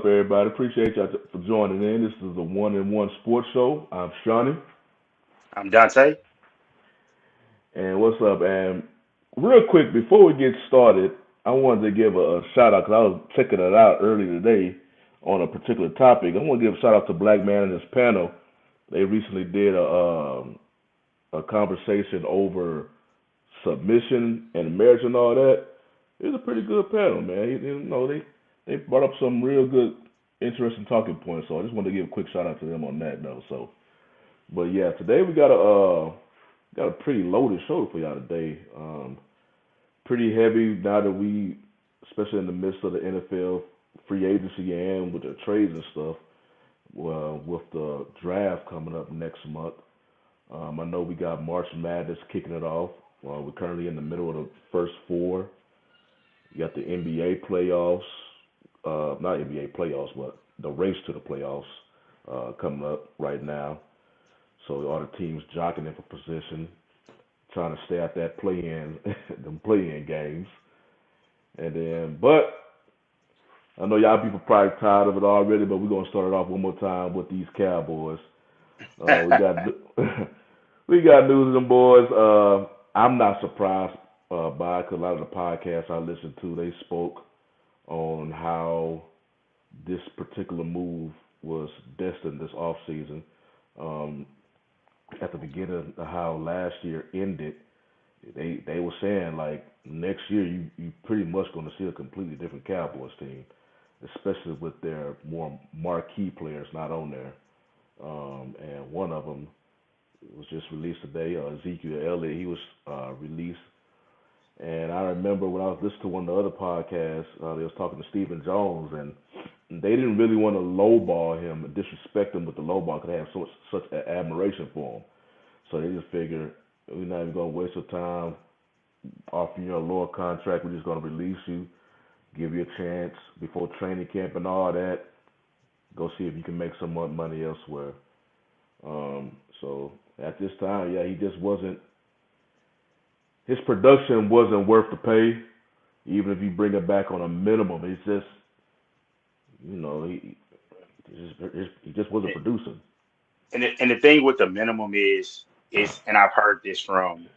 up, everybody? Appreciate y'all for joining in. This is the One and One Sports Show. I'm Shawnee, I'm Dante. and what's up? And real quick, before we get started, I wanted to give a shout out because I was checking it out earlier today on a particular topic. I want to give a shout out to Black Man and his panel. They recently did a conversation over submission and marriage and all that. It was a pretty good panel, man. They brought up some real good, interesting talking points. So I just wanted to give a quick shout out to them on that though. So, but yeah, today we got a pretty loaded show for y'all today. Pretty heavy now that we, especially in the midst of the NFL free agency and with the trades and stuff. Well, with the draft coming up next month, I know we got March Madness kicking it off. We're currently in the middle of the first four. You got the NBA playoffs, not NBA playoffs, but the race to the playoffs coming up right now. So all the teams jockeying for position, trying to stay at that play-in, them play-in games. And then, but I know y'all people probably tired of it already, but we're gonna start it off one more time with these Cowboys. We got we got news of them boys. I'm not surprised by it 'cause a lot of the podcasts I listened to, they spoke on how this particular move was destined this off season. Um, at the beginning of how last year ended, they were saying like next year you pretty much going to see a completely different Cowboys team, especially with their more marquee players not on there. And one of them was just released today. Ezekiel Elliott, he was released. And I remember when I was listening to one of the other podcasts, they was talking to Stephen Jones, and they didn't really want to lowball him and disrespect him with the lowball because they have such admiration for him. So they just figured we're not even gonna waste our time offering you a lower contract. We're just gonna release you, give you a chance before training camp and all that. Go see if you can make some more money elsewhere. So at this time, yeah, he just wasn't. His production wasn't worth the pay, even if you bring it back on a minimum. It's just, you know, he just wasn't producing. And the thing with the minimum is, and I've heard this from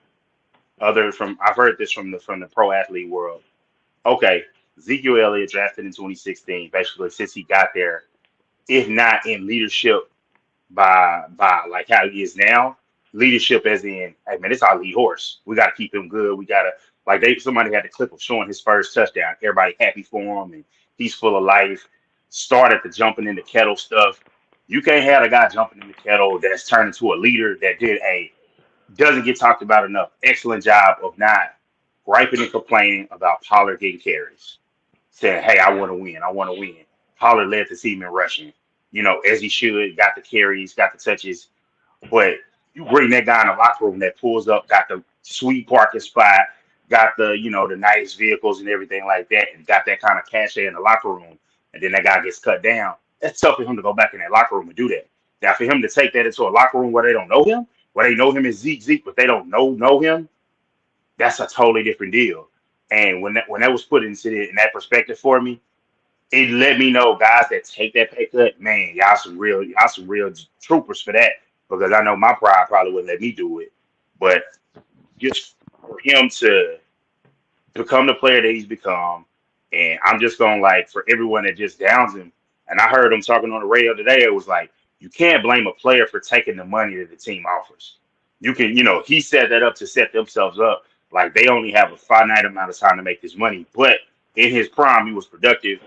the pro athlete world. Okay, Ezekiel Elliott drafted in 2016, basically since he got there, if not in leadership by like how he is now, leadership as in, hey man, it's our lead horse. We got to keep him good. We got to like somebody had the clip of showing his first touchdown. Everybody happy for him, and he's full of life. Started the jumping in the kettle stuff. You can't have a guy jumping in the kettle that's turned into a leader that doesn't get talked about enough. Excellent job of not griping and complaining about Pollard getting carries. Saying, hey, I want to win. I want to win. Pollard led the team in rushing, as he should, got the carries, got the touches. But you bring that guy in the locker room that pulls up, got the sweet parking spot, got the nice vehicles and everything like that, and got that kind of cachet in the locker room, and then that guy gets cut down. That's tough for him to go back in that locker room and do that. Now, for him to take that into a locker room where they don't know him, where they know him as Zeke, but they don't know him, that's a totally different deal. And when that was put into in that perspective for me, it let me know guys that take that pay cut, man, y'all some real troopers for that. Because I know my pride probably wouldn't let me do it. But just for him to become the player that he's become, and I'm just going like for everyone that just downs him. And I heard him talking on the radio today. It was like you can't blame a player for taking the money that the team offers. You can, he set that up to set themselves up. Like they only have a finite amount of time to make this money. But in his prime, he was productive.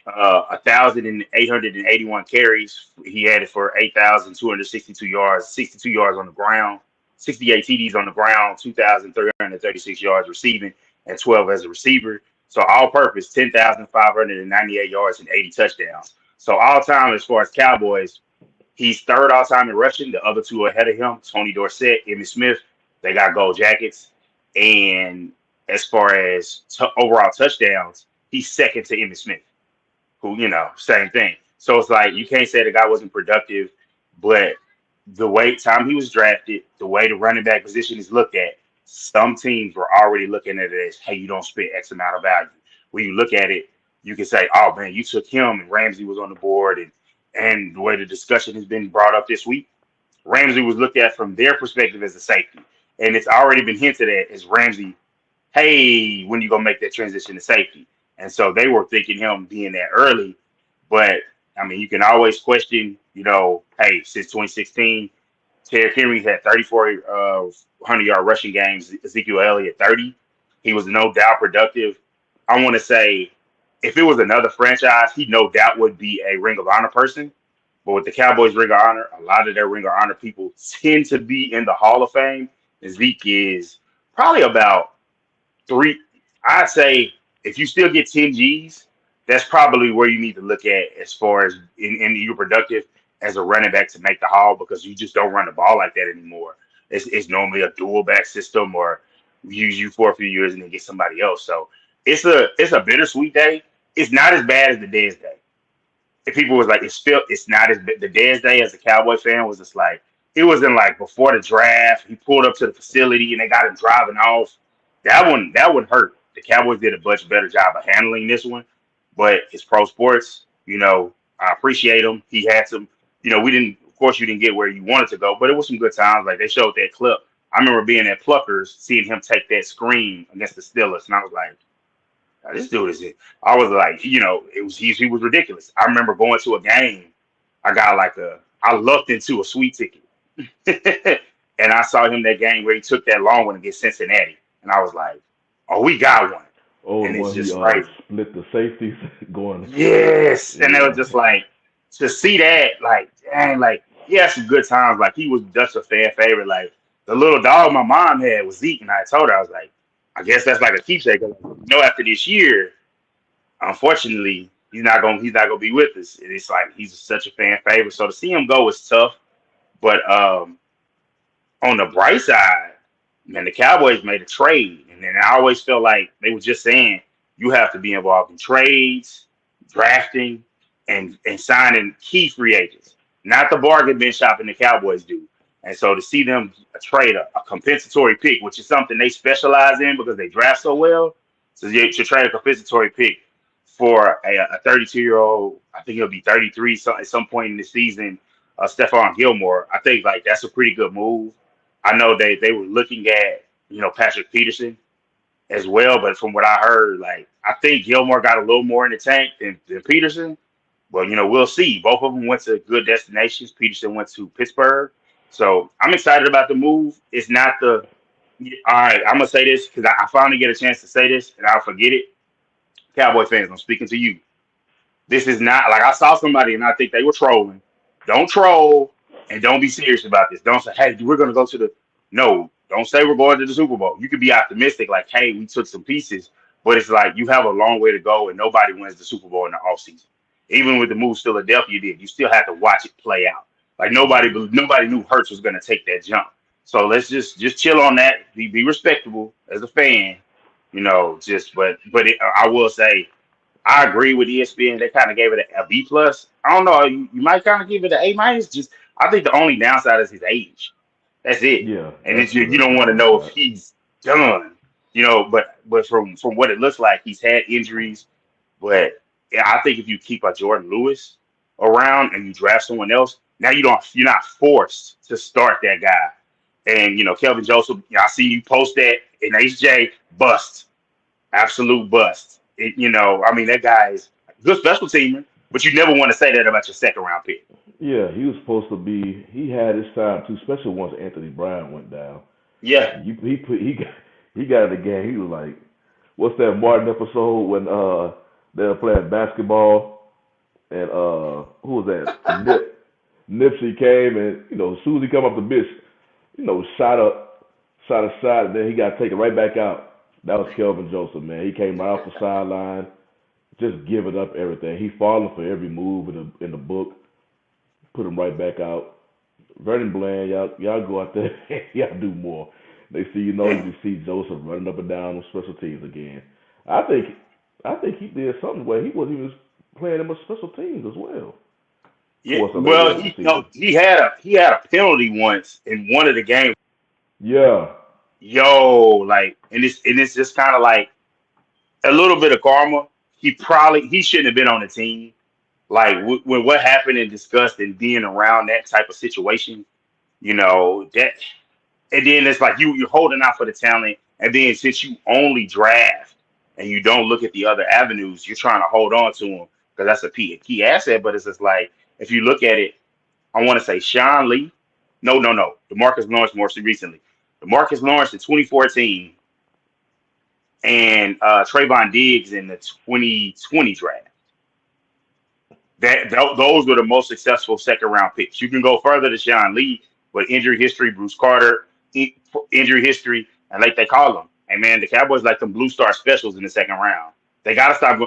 1,881 carries. He had it for 8,262 yards, 62 yards on the ground, 68 TDs on the ground, 2,336 yards receiving, and 12 as a receiver. So all purpose, 10,598 yards and 80 touchdowns. So all time as far as Cowboys, he's third all time in rushing. The other two ahead of him, Tony Dorsett, Emmitt Smith, they got gold jackets. And as far as overall touchdowns, he's second to Emmitt Smith, who, same thing. So it's like you can't say the guy wasn't productive, but the way time he was drafted, the way the running back position is looked at, some teams were already looking at it as, hey, you don't spend X amount of value. When you look at it, you can say, oh man, you took him and Ramsey was on the board, and the way the discussion has been brought up this week, Ramsey was looked at from their perspective as a safety. And it's already been hinted at as Ramsey, hey, when you gonna make that transition to safety? And so they were thinking him being there early. But I mean, you can always question, hey, since 2016, Terry Henry had 34 100-yard rushing games. Ezekiel Elliott 30. He was no doubt productive. I want to say, if it was another franchise, he no doubt would be a Ring of Honor person. But with the Cowboys Ring of Honor, a lot of their Ring of Honor people tend to be in the Hall of Fame. And Zeke is probably about three. I'd say if you still get 10 G's, that's probably where you need to look at as far as in you're productive as a running back to make the Hall, because you just don't run the ball like that anymore. It's normally a dual back system, or use you for a few years and then get somebody else. So it's a bittersweet day. It's not as bad as the Dez day. If people was like, it's not as bad. The Dez day as a Cowboy fan was just like, it was in like before the draft. He pulled up to the facility and they got him driving off. That one hurt. The Cowboys did a much better job of handling this one, but it's pro sports. I appreciate him. He had some. We didn't. Of course, you didn't get where you wanted to go, but it was some good times. Like they showed that clip. I remember being at Pluckers, seeing him take that screen against the Steelers, and I was like, "Now, this dude is it." I was like, he was ridiculous. I remember going to a game. I lucked into a sweet ticket, and I saw him that game where he took that long one against Cincinnati, and I was like, "Oh, we got one." Oh, the And it's one he just crazy. split the safeties going. Yes, and it was Yeah. just like to see that, like, dang, like he had some good times. Like he was just a fan favorite. Like the little dog my mom had was Zeke, and I told her I was like, I guess that's like a keepsake. After this year, unfortunately, he's not gonna be with us. And it's like he's such a fan favorite. So to see him go was tough. But on the bright side, man, the Cowboys made a trade, and then I always felt like they were just saying you have to be involved in trades, drafting, and signing key free agents, not the bargain bin shopping the Cowboys do. And so to see them trade a compensatory pick, which is something they specialize in because they draft so well, so you should trade a compensatory pick for a 32-year-old. I think he'll be 33 at some point in the season. Stephon Gilmore. I think like that's a pretty good move. I know they were looking at Patrick Peterson as well, but from what I heard, like I think Gilmore got a little more in the tank than Peterson. But we'll see. Both of them went to good destinations. Peterson went to Pittsburgh, so I'm excited about the move. It's not the all right. I'm gonna say this because I finally get a chance to say this, and I'll forget it. Cowboy fans, I'm speaking to you. This is not like I saw somebody and I think they were trolling. Don't troll and don't be serious about this. Don't say, hey, we're going to go to the. No, don't say we're going to the Super Bowl. You could be optimistic, like, hey, we took some pieces, but it's like you have a long way to go and nobody wins the Super Bowl in the offseason. Even with the moves Philadelphia did, you still have to watch it play out. Like nobody knew Hurts was going to take that jump. So let's just chill on that. Be respectable as a fan, I will say I agree with ESPN. They kind of gave it a B plus. I don't know. You might kind of give it an A minus. Just I think the only downside is his age. That's it. Yeah, And that's you the don't want to know if downside. he's done. But from what it looks like, he's had injuries. But yeah, I think if you keep a Jordan Lewis around and you draft someone else, now you're not forced to start that guy. And Kelvin Joseph, I see you post that in HJ bust, absolute bust. I mean that guy is a good special teamer, but you never want to say that about your second round pick. Yeah, he was supposed to be. He had his time too, especially once Anthony Brown went down. Yeah, He got in the game. He was like, what's that Martin episode when they were playing basketball and who was that? Nipsey came and as soon as he come up the bench, shot aside, and then he got taken right back out. That was Kelvin Joseph, man. He came right off the sideline, just giving up everything. He falling for every move in the book. Put him right back out. Vernon Bland, y'all go out there, y'all do more. They see you see Joseph running up and down on special teams again. I think he did something where he wasn't even playing in much special teams as well yeah. towards the later Well, on in the season. he had a penalty once in one of the games. Yeah, Yo, like, and it's just kind of like a little bit of karma he shouldn't have been on the team. Like when what happened and discussed and being around that type of situation, that, and then it's like you're holding out for the talent, and then since you only draft and you don't look at the other avenues, you're trying to hold on to them because that's a key asset. But it's just like if you look at it, I want to say Sean Lee, no, DeMarcus Lawrence more recently, DeMarcus Lawrence in 2014, and Trayvon Diggs in the 2020 draft. Those were the most successful second round picks. You can go further to Sean Lee, but injury history, Bruce Carter, injury history, and like they call them, hey man, the Cowboys like them blue star specials in the second round. They gotta stop.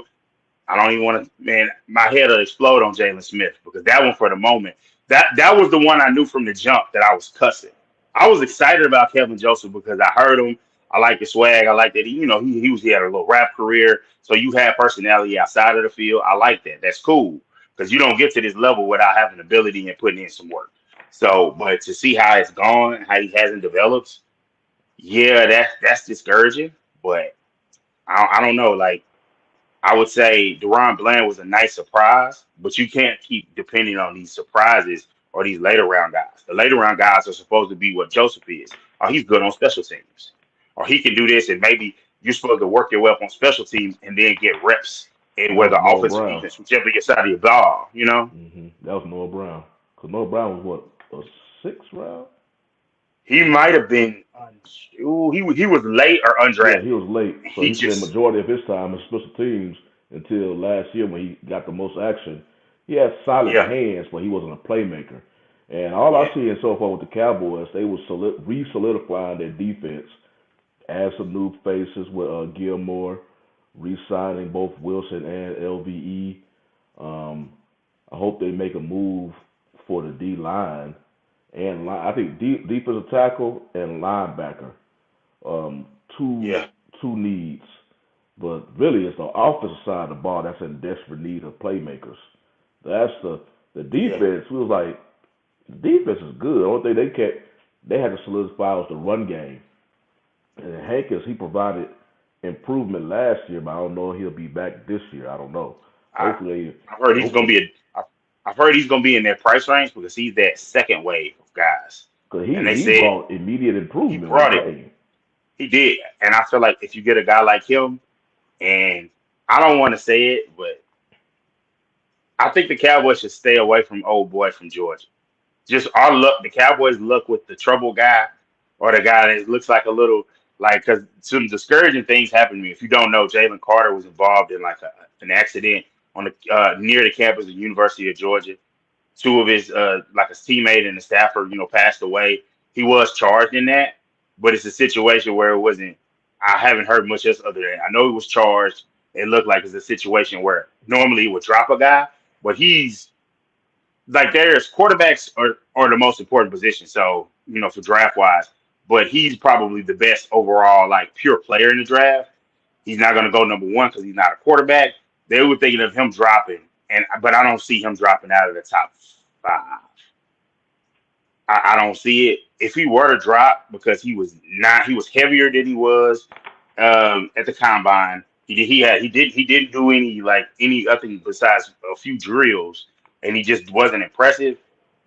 I don't even want to, man. My head will explode on Jalen Smith because that one for the moment, that was the one I knew from the jump that I was cussing. I was excited about Kevin Joseph because I heard him. I like the swag. I like that he had a little rap career. So you had personality outside of the field. I like that. That's cool because you don't get to this level without having ability and putting in some work. So, but to see how it's gone, how he hasn't developed, yeah, that's discouraging. But I don't know. Like I would say Deron Bland was a nice surprise, but you can't keep depending on these surprises or these later round guys. The later round guys are supposed to be what Joseph is. Oh, he's good on special teams. Or he can do this, and maybe you're supposed to work your way up on special teams and then get reps in That was whether Noah offense or Brown. defense, whichever your side of your ball. That was Noah Brown. Because Noah Brown was what, a sixth round? He might have been he was late or Yeah, he undrafted. was late. So He he spent just majority of his time in special teams until last year when he got the most action. He had solid yeah, hands, but he wasn't a playmaker. And all I yeah, see so far with the Cowboys, they were re-solidifying their defense, add some new faces with Gilmore, re-signing both Wilson and LVE. Um, I hope they make a move for the D line and I think defensive tackle and linebacker. Um, two yeah, two needs, but really it's the offensive side of the ball that's in desperate need of playmakers. That's the yeah. defense. We was like the defense is good. The only thing they had to solidify was the run game. And Hankins he provided improvement last year, but I don't know if he'll be back this year. I don't know. I Hopefully, I've heard he's gonna hopefully, be I've heard he's gonna be in that price range because he's that second wave of guys. because And they he said brought immediate he improvement with brought it. game. He did. And I feel like if you get a guy like him, and I don't want to say it, but I think the Cowboys should stay away from old boy from Georgia. Just our luck, the Cowboys' luck with the trouble guy or the guy that looks like a little like because some discouraging things happened to me. If you don't know, Jalen Carter was involved in like an accident on the near the campus of the University of Georgia. Two of his like his teammate and the staffer, passed away. He was charged in that, but it's a situation where it wasn't. I haven't heard much else other than I know he was charged. It looked like it's a situation where normally it would drop a guy, but he's like there's quarterbacks are the most important position. So for draft wise, but he's probably the best overall like pure player in the draft. He's not going to go number one because he's not a quarterback. They were thinking of him dropping, but I don't see him dropping out of the top five. I don't see it. If he were to drop because he was heavier than he was at the combine. He didn't do any other besides a few drills, and he just wasn't impressive.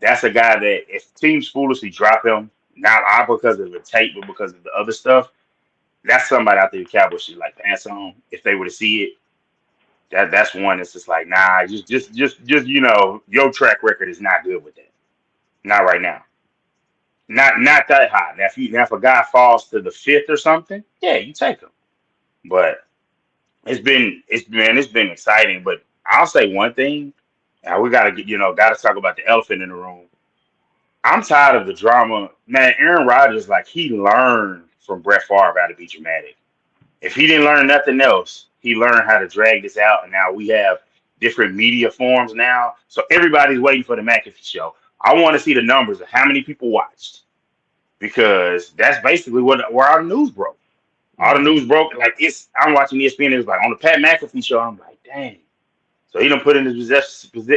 That's a guy that if teams foolishly drop him, not because of the tape, but because of the other stuff, that's somebody I think the Cowboys should like pass on if they were to see it. That's one that's just like nah, just your track record is not good with that. Not right now. Not that high. Now if a guy falls to the fifth or something, yeah, you take him. But it's been exciting. But I'll say one thing. Now we gotta gotta talk about the elephant in the room. I'm tired of the drama. Man, Aaron Rodgers, like he learned from Brett Favre how to be dramatic. If he didn't learn nothing else, he learned how to drag this out. And now we have different media forms now. So everybody's waiting for the McAfee show. I want to see the numbers of how many people watched because that's basically where all the news broke. All the Hmm. news broke. Like I'm watching ESPN. It was like on the Pat McAfee show. I'm like, dang. So he done put in his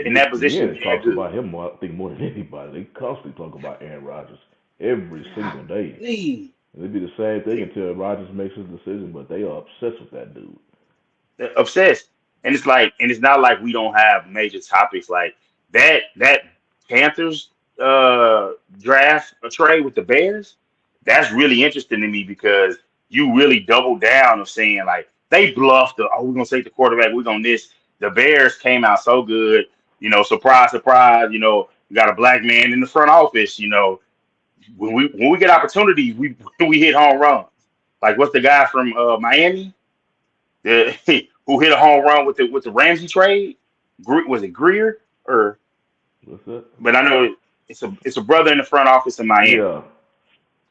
in that position. ESPN Yeah, talks good. about him more, I think more than anybody. They constantly talk about Aaron Rodgers every single day. Golly. It'd be the same thing until Rodgers makes his decision, but they are obsessed with that dude. They're obsessed. and it's not like we don't have major topics like that Panthers draft a trade with the Bears. That's really interesting to me because you really double down of saying like they bluffed the, oh, we're gonna take the quarterback, we're gonna this. The Bears came out so good, surprise, surprise, you got a black man in the front office, when we get opportunities, we we hit home runs. Like what's the guy from Miami? The, who hit a home run with the Ramsey trade? Was it Greer or? What's that? But I know it's a brother in the front office in Miami, Yeah.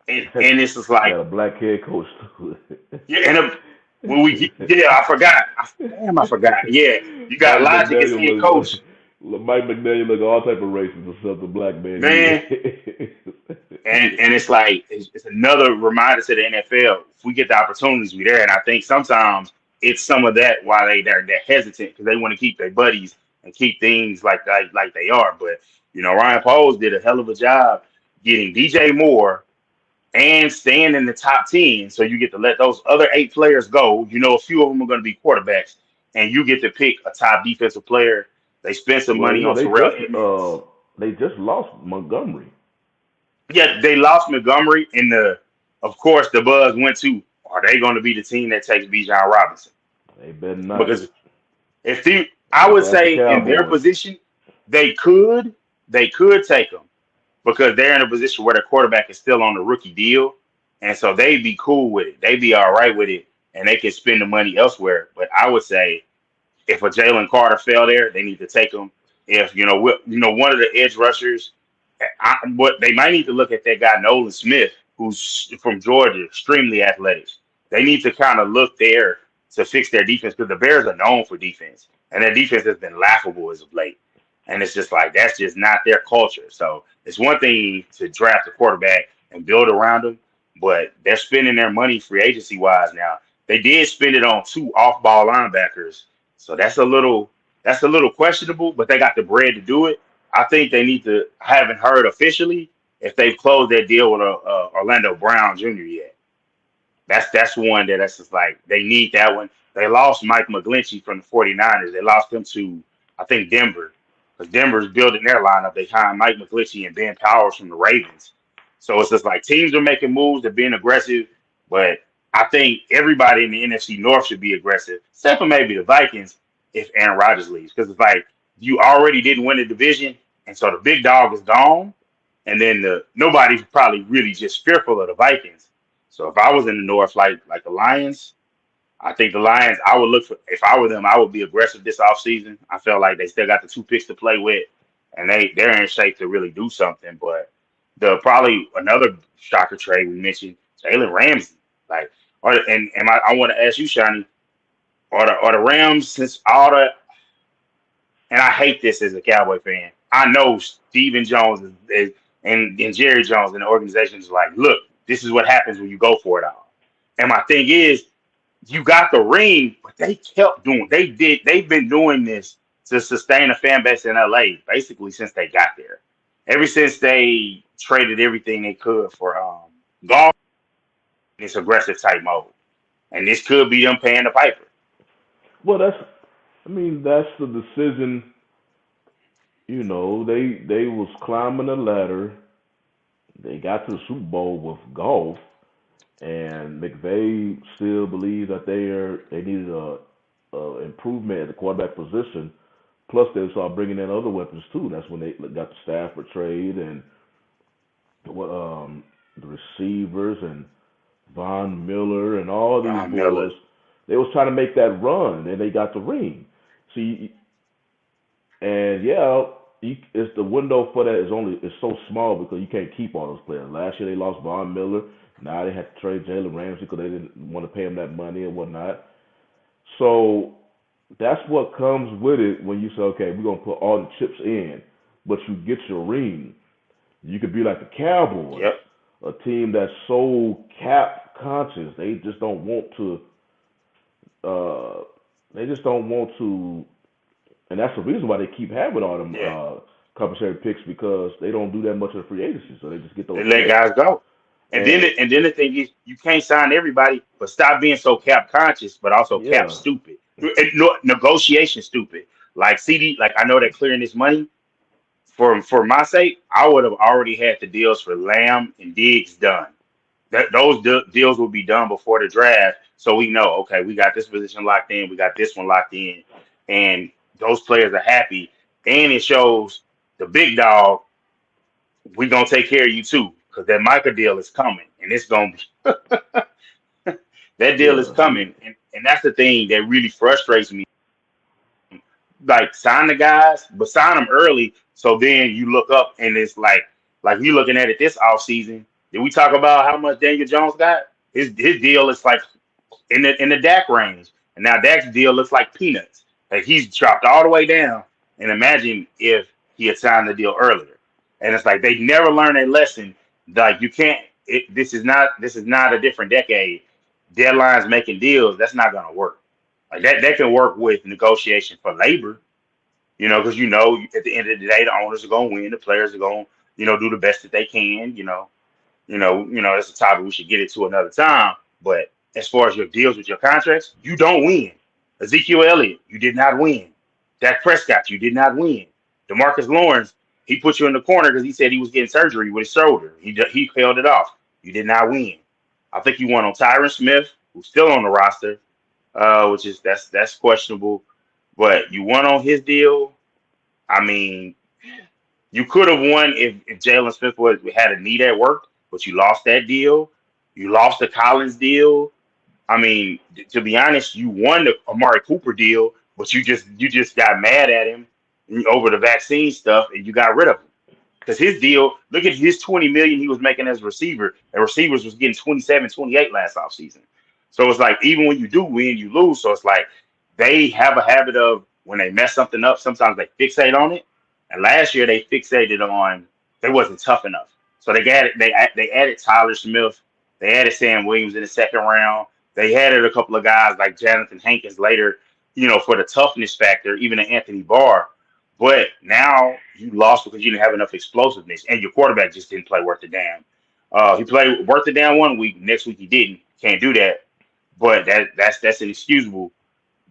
and it's just Got like a black head coach too. yeah, when we yeah, I forgot. Damn, I forgot. Yeah, you got Mike Logic as head McDaniel coach, Mike McDaniel look all type of racist except the black man man, he is. and it's like it's another reminder to the NFL. If we get the opportunities, we there, and I think sometimes it's some of that why they're hesitant because they want to keep their buddies and keep things like they are. But Ryan Poles did a hell of a job getting DJ Moore and staying in the top 10. So you get to let those other 8 players go. A few of them are going to be quarterbacks, and you get to pick a top defensive player. They spent some Well, money on Terrell Edmonds. they just lost Montgomery. Yeah, they lost Montgomery, and of course, the buzz went to, are they going to be the team that takes Bijan Robinson? They better not. Because I would That's the say in their Cowboys. position, they could take them because they're in a position where their quarterback is still on the rookie deal, and so they'd be cool with it. They'd be all right with it, and they can spend the money elsewhere. But I would say if a Jalen Carter fell there, they need to take him. If one of the edge rushers, what they might need to look at that guy Nolan Smith, who's from Georgia, extremely athletic. They need to kind of look there to fix their defense because the Bears are known for defense, and their defense has been laughable as of late. And it's just like that's just not their culture. So it's one thing to draft a quarterback and build around them, but they're spending their money free agency wise now. They did spend it on 2 off-ball linebackers, so that's a little questionable. But they got the bread to do it. I think they need to. I haven't heard officially if they've closed their deal with Orlando Brown Jr. yet. That's one that's just like they need that one. They lost Mike McGlinchey from the 49ers. They lost him to I think Denver because Denver's building their lineup. They signed Mike McGlinchey and Ben Powers from the Ravens. So it's just like teams are making moves, they're being aggressive, but I think everybody in the NFC North should be aggressive, except for maybe the Vikings if Aaron Rodgers leaves, because it's like you already didn't win the division, and so the big dog is gone, and then nobody's probably really just fearful of the Vikings. So if I was in the North, like the Lions, I think the Lions, I would look for, if I were them, I would be aggressive this offseason. I feel like they still got the 2 picks to play with, and they're in shape to really do something. But the probably another shocker trade we mentioned, Jalen Ramsey. Like, I want to ask you, Shani, are the Rams since all the, and I hate this as a Cowboy fan. I know Stephen Jones and Jerry Jones and the organization is like, look, this is what happens when you go for it all. And my thing is, you got the ring, but they kept doing. They've been doing this to sustain a fan base in LA basically since they got there. Ever since they traded everything they could for golf in this aggressive type mode, and this could be them paying the piper. Well, that's the decision. They was climbing the ladder. They got to the Super Bowl with golf, and McVay still believed that they needed a improvement at the quarterback position. Plus, they started bringing in other weapons too. That's when they got the Stafford trade and the receivers and Von Miller and all these Von Miller, boys. They was trying to make that run, and they got the ring. See, and yeah, it's the window for that is so small because you can't keep all those players. Last year they lost Von Miller. Now they had to trade Jalen Ramsey because they didn't want to pay him that money and whatnot. So that's what comes with it when you say, okay, we're gonna put all the chips in, but you get your ring. You could be like the Cowboys, yep, a team that's so cap conscious. They just don't want to. They just don't want to, and that's the reason why they keep having all them yeah. compensatory picks because they don't do that much of the free agency, so they just get They those let picks. guys go. And then And the thing is, you can't sign everybody, but stop being so cap conscious, but also cap yeah, stupid. No, negotiation stupid. Like CD, like I know they're clearing this money for my sake. I would have already had the deals for Lamb and Diggs done. That those deals will be done before the draft, so we know. Okay, we got this position locked in. We got this one locked in, and those players are happy. And it shows the big dog. We gonna take care of you too, because that Micah deal is coming, and it's gonna be that deal is Yeah, coming, and that's the thing that really frustrates me. Like sign the guys, but sign them early. So then you look up and it's like you looking at it this off season. Did we talk about how much Daniel Jones got? His deal is like in the Dak range, and now Dak's deal looks like peanuts. Like he's dropped all the way down. And imagine if he had signed the deal earlier. And it's like they never learned a lesson. Like you can't. This is not a different decade. Deadlines making deals. That's not gonna work. Like that can work with negotiation for labor, because at the end of the day, the owners are gonna win, the players are gonna, do the best that they can, that's a topic we should get into another time. But as far as your deals with your contracts, you don't win. Ezekiel Elliott, you did not win. Dak Prescott, you did not win. DeMarcus Lawrence, he put you in the corner because he said he was getting surgery with his shoulder. He held it off. You did not win. I think you won on Tyron Smith, who's still on the roster, which is that's questionable. But you won on his deal. I mean, you could have won if Jalen Smith had a need at work, but you lost that deal. You lost the Collins deal. I mean, to be honest, you won the Amari Cooper deal, but you just got mad at him over the vaccine stuff, and you got rid of him because his deal. Look at his 20 million he was making as a receiver, and receivers was getting 27, 28 last offseason. So it's like even when you do win, you lose. So it's like they have a habit of when they mess something up, sometimes they fixate on it. And last year they fixated on they wasn't tough enough. So they added Tyler Smith, they added Sam Williams in the second round. They added a couple of guys like Jonathan Hankins later, for the toughness factor, even to Anthony Barr. But now you lost because you didn't have enough explosiveness, and your quarterback just didn't play worth the damn. He played worth the damn one week. Next week he didn't. Can't do that. But that's inexcusable.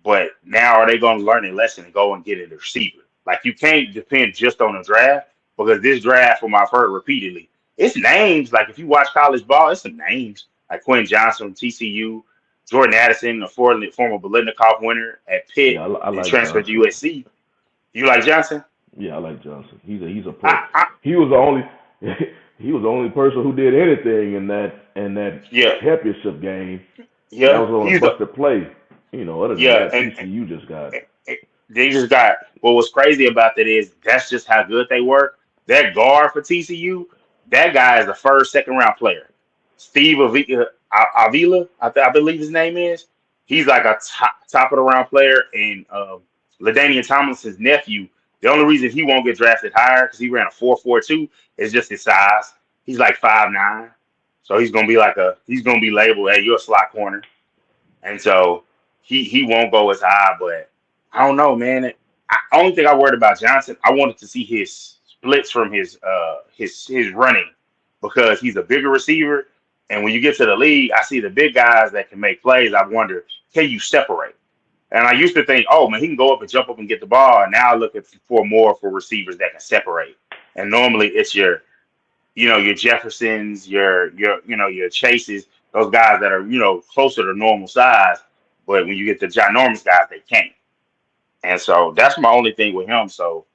But now are they going to learn a lesson and go and get a receiver? Like you can't depend just on the draft because this draft, from I've heard repeatedly, it's names. Like if you watch college ball, it's some names like Quinn Johnson from TCU, Jordan Addison, a former Biletnikoff winner at Pitt, yeah. I and like transferred to Johnson. USC. You like Johnson? Yeah, I like Johnson. He's a pro. I, I He was the only he was the only person who did anything in that yeah championship game. And that yeah was on a he's a busted play. Other than yeah that, TCU just got. they just got what was crazy about that is that's just how good they were. That guard for TCU, that guy is a first, second round player. Steve Avila, I believe his name is. He's like a top of the round player, and Ladainian Tomlinson's nephew. The only reason he won't get drafted higher because he ran a 4.42 is just his size. He's like 5'9", so he's gonna be labeled, hey, you're a slot corner, and so he won't go as high. But I don't know, man. Only thing I worried about Johnson, I wanted to see his splits from his running because he's a bigger receiver. And when you get to the league, I see the big guys that can make plays. I wonder, can you separate? And I used to think, oh man, he can go up and jump up and get the ball. And now I look at for receivers that can separate. And normally it's your Jeffersons, your Chases, those guys that are closer to normal size. But when you get the ginormous guys, they can't. And so that's my only thing with him. So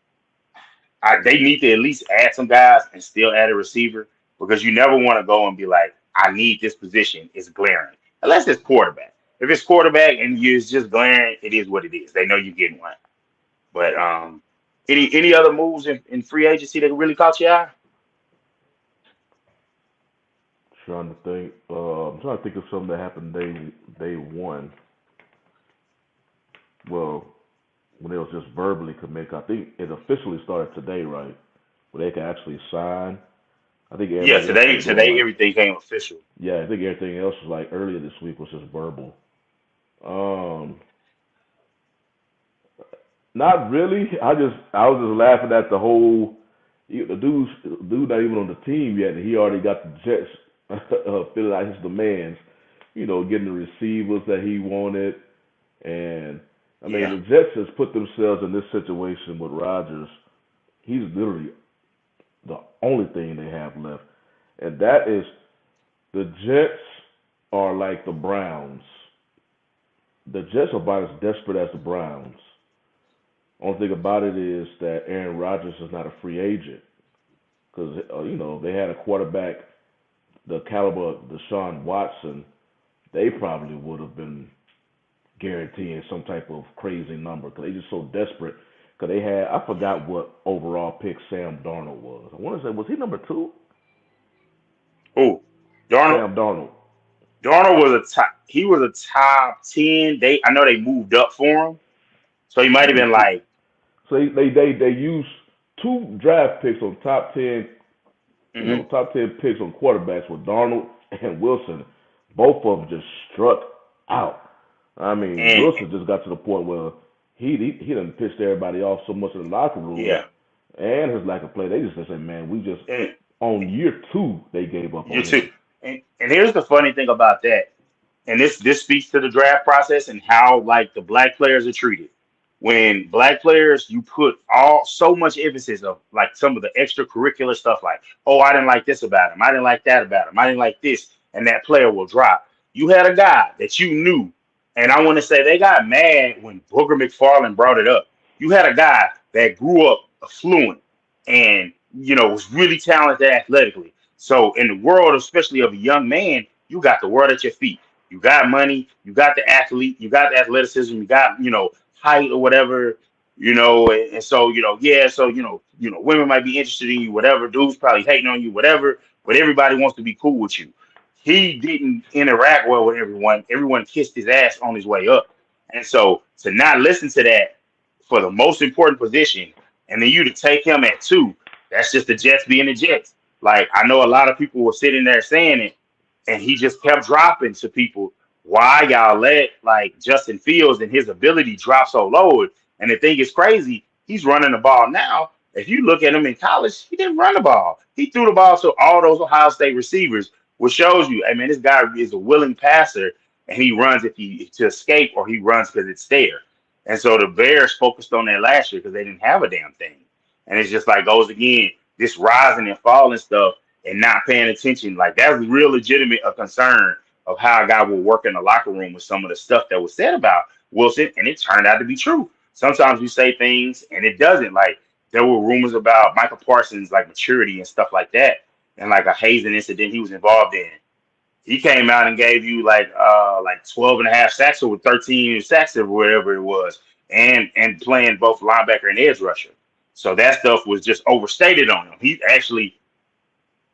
they need to at least add some guys and still add a receiver because you never want to go and be like, I need this position. It's glaring. Unless it's quarterback. If it's quarterback and it's just glaring, it is what it is. They know you're getting one. But any other moves in free agency that really caught your eye? Trying to think. I'm trying to think of something that happened day one. Well, when it was just verbally committed. I think it officially started today, right? Where they can actually sign. I think Yeah, everybody else today was doing today like, everything came official. yeah, I think everything else was like earlier this week was just verbal. Um, Not really. I was just laughing at the whole. The dude not even on the team yet, and he already got the Jets filling out his demands. Getting the receivers that he wanted, and I mean, Yeah. the Jets has put themselves in this situation with Rodgers. He's literally the only thing they have left, and that is the Jets are like the Browns. The Jets are about as desperate as the Browns. Only thing about it is that Aaron Rodgers is not a free agent because they had a quarterback the caliber of Deshaun Watson. They probably would have been guaranteeing some type of crazy number because they just so desperate. Because they had, I forgot what overall pick Sam Darnold was. I want to say, was he number two? Oh, Darnold. Sam Darnold. Darnold was a top. He was a top 10. I know they moved up for him, so he I might have think been it's two. like. So they used two draft picks on top 10, Hmm. top 10 picks on quarterbacks with Darnold and Wilson. Both of them just struck out. I mean, And Wilson just got to the point where he done pissed everybody off so much in the locker room yeah, and his lack of play. They just said, man, we just and on year two they gave up you on too. him. And here's the funny thing about that. And this speaks to the draft process and how like the black players are treated. When black players, you put all so much emphasis of like some of the extracurricular stuff, like, oh, I didn't like this about him, I didn't like that about him, I didn't like this, and that player will drop. You had a guy that you knew, and I want to say they got mad when Booger McFarland brought it up. You had a guy that grew up affluent and was really talented athletically. So in the world, especially of a young man, you got the world at your feet. You got money, you got the athlete, you got the athleticism, you got, height or whatever, and so, yeah, so, women might be interested in you, whatever, dudes probably hating on you, whatever, but everybody wants to be cool with you. He didn't interact well with everyone. Everyone kissed his ass on his way up. And so to not listen to that for the most important position, and then you to take him at two, that's just the Jets being the Jets. Like, I know a lot of people were sitting there saying it, and he just kept dropping to people. Why y'all let like Justin Fields and his ability drop so low? And the thing is crazy, he's running the ball now. If you look at him in college, he didn't run the ball. He threw the ball to all those Ohio State receivers, which shows you, I mean, this guy is a willing passer, and he runs if he to escape, or he runs because it's there. And so the Bears focused on that last year because they didn't have a damn thing. And it's just like goes again, this rising and falling stuff and not paying attention. Like that's real legitimate a concern of how a guy will work in the locker room with some of the stuff that was said about Wilson, and it turned out to be true. Sometimes you say things and it doesn't. Like there were rumors about Michael Parsons' like maturity and stuff like that, and like a hazing incident he was involved in. He came out and gave you like 12 and a half sacks or 13 sacks or whatever it was, and playing both linebacker and edge rusher. So that stuff was just overstated on him. He actually,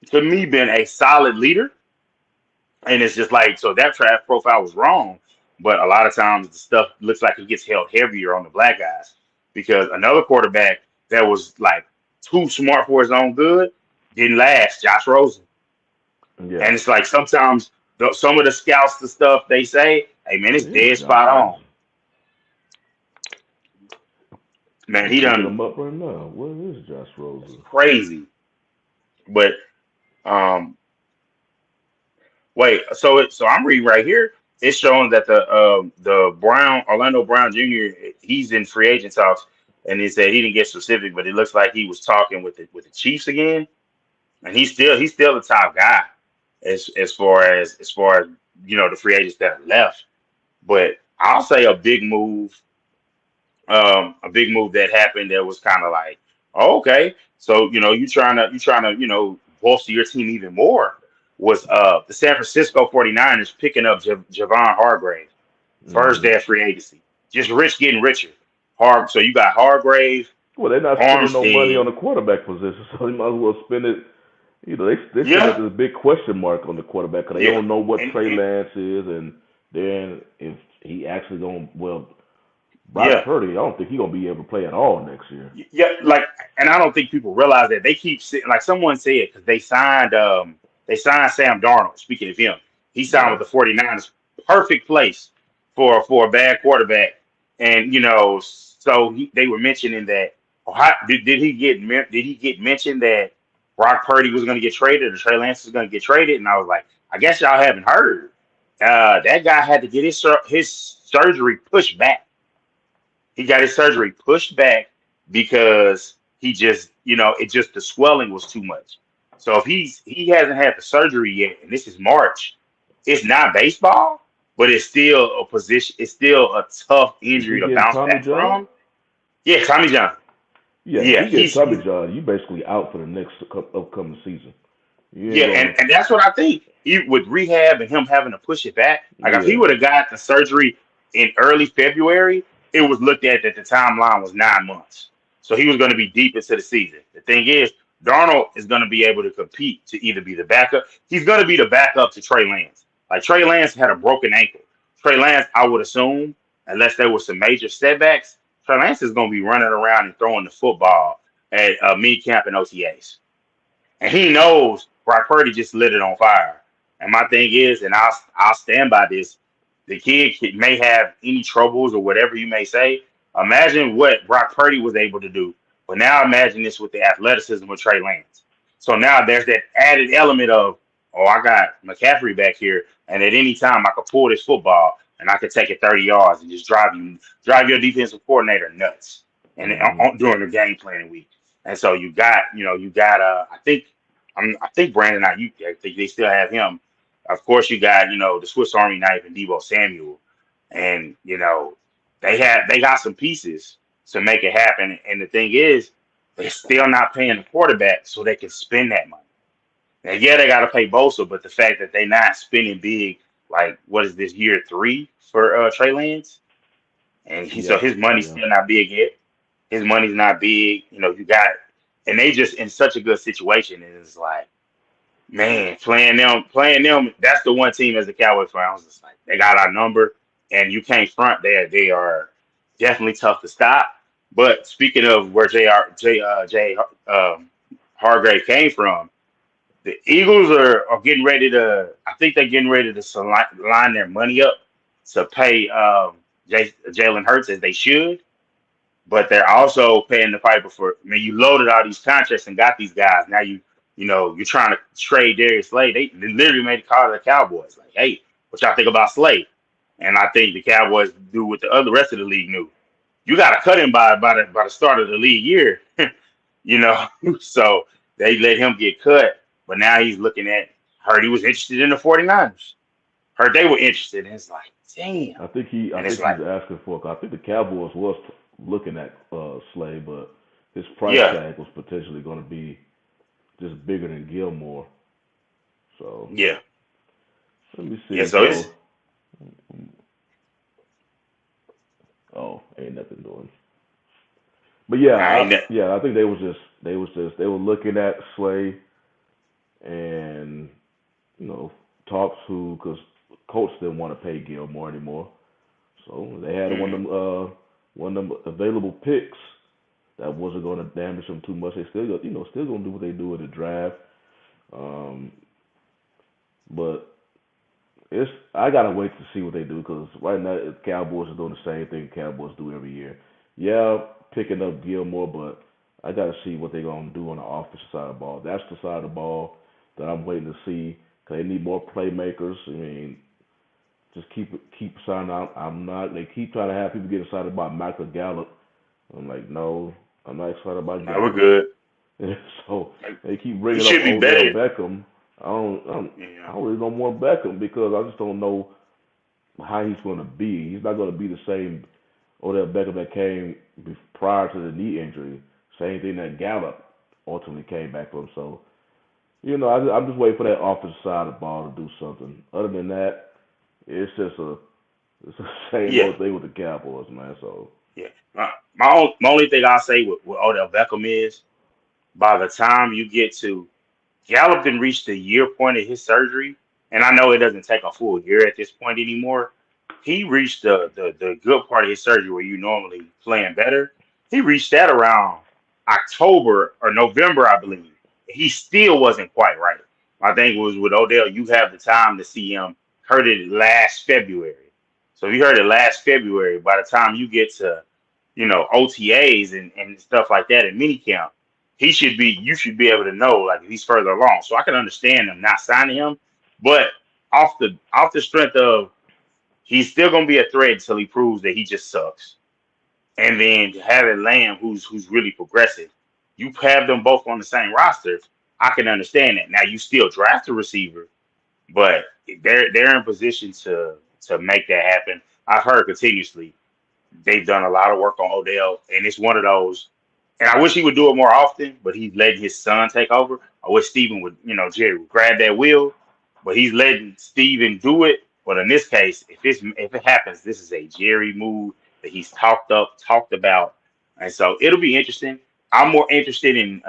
to me, been a solid leader, and it's just like so that draft profile was wrong. But a lot of times the stuff looks like it gets held heavier on the black guys because another quarterback that was like too smart for his own good didn't last. Josh Rosen. Yeah, And it's like sometimes some of the scouts, the stuff they say, hey man, it's yeah, dead Josh spot on. Rosen. Man, I'm he looking done him up right now. What is Josh it's Rosen? crazy. But um wait, so I'm reading right here. It's showing that the Orlando Brown Jr. he's in free agent talks, and he said he didn't get specific, but it looks like he was talking with the Chiefs again, and he's still the top guy as far as the free agents that are left. But I'll say a big move that happened that was kind of like, oh, okay, so you trying to bolster your team even more was the San Francisco 49ers picking up Javon Hargrave first Hmm. day of free agency. Just rich getting richer. So you got Hargrave, Well, they're not spending no money on Armstead. the quarterback position, so they might as well spend it. They still got Yeah, this big question mark on the quarterback because they yeah, don't know what Trey and Lance is, and then if he actually going well, Brock yeah. Purdy, I don't think he's gonna be able to play at all next year. Yeah, like, and I don't think people realize that they keep like someone said because they signed Sam Darnold. Speaking of him, he signed Yeah. with the 49ers. Perfect place for a bad quarterback, and so they were mentioning that. Did he get mentioned that Brock Purdy was going to get traded or Trey Lance was going to get traded? And I was like, I guess y'all haven't heard. That guy had to get his surgery pushed back He got his surgery pushed back because he just, it just the swelling was too much. So if he hasn't had the surgery yet, and this is March, it's not baseball, but it's still a position. It's still a tough Is he injury to getting bounce Tommy back John? from. Yeah, Tommy John. Yeah, if Yeah, he gets he's Tommy John, you basically out for the next upcoming season. You ain't Yeah, going and that's what I think. With rehab and him having to push it back, like if he yeah. would have got the surgery in early February, it was looked at that the timeline was 9 months. So he was going to be deep into the season. The thing is, Darnold is going to be able to compete to either be the backup. He's going to be the backup to Trey Lance. Like Trey Lance had a broken ankle. Trey Lance, I would assume, unless there was some major setbacks, Trey Lance is going to be running around and throwing the football at mini camp and OTAs. And he knows Brock Purdy just lit it on fire. And my thing is, and I'll stand by this, may have any troubles or whatever you may say. Imagine what Brock Purdy was able to do. But now imagine this with the athleticism of Trey Lance. So now there's that added element of, oh, I got McCaffrey back here, and at any time I could pull this football and I could take it 30 yards and just drive your defensive coordinator nuts. And Hmm. during the game planning week. And so you got I think Brandon Ayuk, I think they still have him. Of course you got, the Swiss Army knife and Debo Samuel. And, they got some pieces to make it happen. And the thing is, they're still not paying the quarterback so they can spend that money. Now, yeah, they gotta pay Bosa, but the fact that they're not spending big, like what is this year 3 for Trey Lance? And so Yeah, his money's yeah, still not big yet. His money's not big. You got, and they just in such a good situation. And it's like, man, playing them. That's the one team as the Cowboys fan. I was just like, they got our number, and you can't front. They are definitely tough to stop. But speaking of where J Hargrave came from, the Eagles are getting ready to. I think they're getting ready to line their money up to pay Jalen Hurts as they should, but they're also paying the piper for. I mean, you loaded all these contracts and got these guys. Now you're trying to trade Darius Slay. They literally made a call to the Cowboys, like, hey, what y'all think about Slay? And I think the Cowboys do what the rest of the league knew. You got to cut him by the start of the league year, you know. So they let him get cut, but now he's looking at. Heard he was interested in the 49ers. Heard they were interested, and it's like, damn. I And it's think he's like, asking for. I think the Cowboys was looking at Slay, but his price yeah, tag was potentially going to be just bigger than Gilmore. So yeah, let me yeah. see. So So it's oh, ain't nothing doing. But yeah, I ain't. I think they were looking at Slay and talks who because Colts didn't want to pay Gilmore anymore, so they had Mm, one of them available picks that wasn't going to damage them too much. They still still going to do what they do in the draft. Um, but it's I gotta wait to see what they do because right now the Cowboys are doing the same thing Cowboys do every year. Yeah, picking up Gilmore, but I gotta see what they're gonna do on the offensive side of the ball. That's the side of the ball that I'm waiting to see. 'Cause they need more playmakers. I mean, just keep signing out. I'm not. They keep trying to have people get excited about Michael Gallup. I'm like, no, I'm not excited about no, we're Gallup. good. So Like, they keep he bringing up should be Odell better. Beckham. Yeah, I don't really don't want Beckham because I just don't know how he's going to be. He's not going to be the same Odell Beckham that came prior to the knee injury. Same thing that Gallup ultimately came back from. So I'm just waiting for that offensive side of the ball to do something. Other than that, it's just it's the same yeah, old thing with the Cowboys, man. So yeah. My only thing I'll say with Odell Beckham is by the time you get to Gallup didn't reach the year point of his surgery, and I know it doesn't take a full year at this point anymore. He reached the good part of his surgery where you normally playing better. He reached that around October or November, I believe. He still wasn't quite right. My thing was with Odell, you have the time to see him. Heard it last February. So if you heard it last February, by the time you get to, OTAs and stuff like that in minicamp, you should be able to know like if he's further along. So I can understand them not signing him, but off the strength of he's still gonna be a threat until he proves that he just sucks. and then having Lamb, who's really progressive. You have them both on the same roster. I can understand that. Now you still draft a receiver, but they're in position to make that happen. I've heard continuously they've done a lot of work on Odell, and it's one of those. And I wish he would do it more often, but he's letting his son take over. I wish Steven would, Jerry would grab that wheel, but he's letting Steven do it. But in this case, if it happens, this is a Jerry move that he's talked about, and so it'll be interesting. I'm more interested in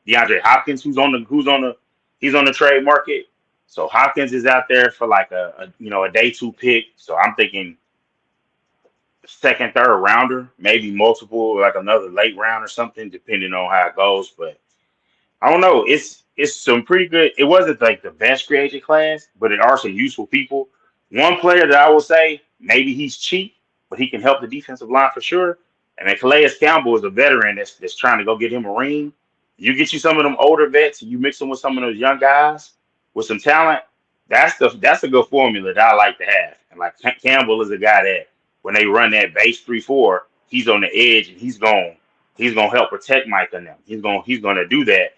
DeAndre Hopkins, he's on the trade market. So Hopkins is out there for like a day two pick. So I'm thinking second, third rounder, maybe multiple, like another late round or something, depending on how it goes. But I don't know. It's some pretty good. It wasn't like the best free agent class, but it are some useful people. One player that I will say maybe he's cheap, but he can help the defensive line for sure. And then Calais Campbell is a veteran that's trying to go get him a ring. You get you some of them older vets, and you mix them with some of those young guys with some talent. That's a good formula that I like to have. And like Campbell is a guy that when they run that base 3-4, he's on the edge and he's gonna help protect Mike and them. He's gonna do that.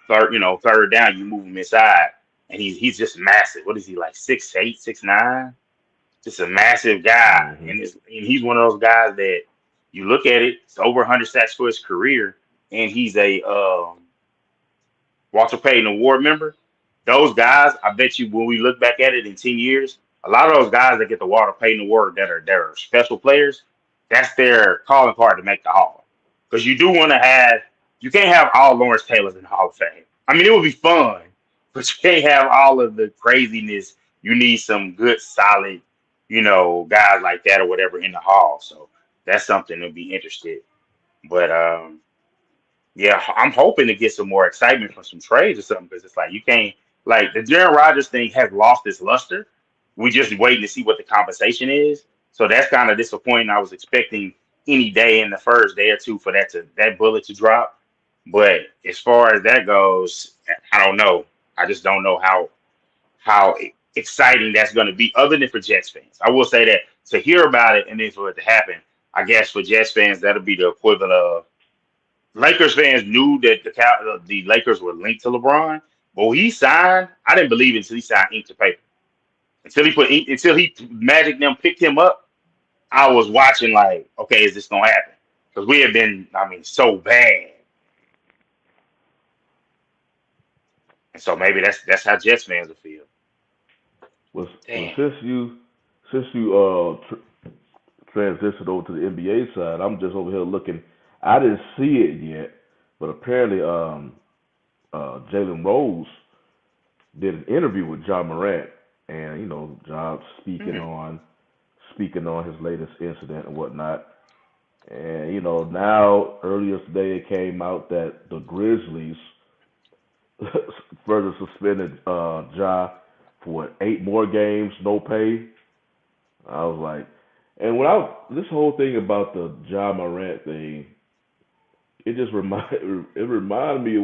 Third down, you move him inside, and he's just massive. What is he like 6'8", 6'9"? Just a massive guy, Mm-hmm. and he's one of those guys that you look at it. It's over 100 sacks for his career, and he's a Walter Payton Award member. Those guys, I bet you, when we look back at it in 10 years, a lot of those guys that get the Walter Payton Award that are special players, that's their calling card to make the Hall. Because you can't have all Lawrence Taylors in the Hall of Fame. I mean, it would be fun, but you can't have all of the craziness. You need some good, solid, guys like that or whatever in the Hall. So that's something to be interested. But yeah, I'm hoping to get some more excitement from some trades or something because it's like you can't like the Aaron Rodgers thing has lost its luster. We just waiting to see what the compensation is. So that's kind of disappointing. I was expecting any day in the first day or two for that bullet to drop. But as far as that goes, I don't know. I just don't know how exciting that's going to be, other than for Jets fans. I will say that to hear about it and then for it to happen, I guess for Jets fans that'll be the equivalent of Lakers fans knew that the Lakers were linked to LeBron, but when he signed, I didn't believe it until he signed ink to paper. Until he Magic them picked him up, I was watching like, okay, is this gonna happen? Because we have been, I mean, so bad, and so maybe that's how Jets fans will feel. Well, Damn. since you transitioned over to the NBA side, I'm just over here looking. I didn't see it yet, but apparently, Jalen Rose did an interview with John Morant, and John Hmm. speaking on his latest incident and whatnot. And now earlier today it came out that the Grizzlies further suspended Ja for what, 8 more games, no pay. I was like, and this whole thing about the Ja Morant thing, it just reminded me of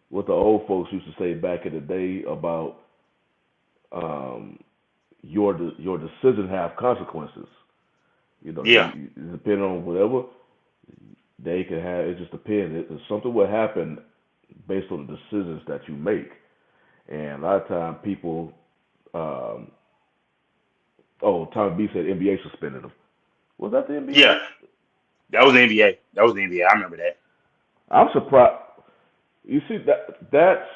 what the old folks used to say back in the day about um, your decision have consequences. Yeah. Depending on whatever they can have, it just depends. Something will happen based on the decisions that you make, and a lot of time people. Um, oh, Tommy B said NBA suspended him. Was that the NBA? Yeah. That was the NBA. That was the NBA. I remember that. I'm surprised. You see that's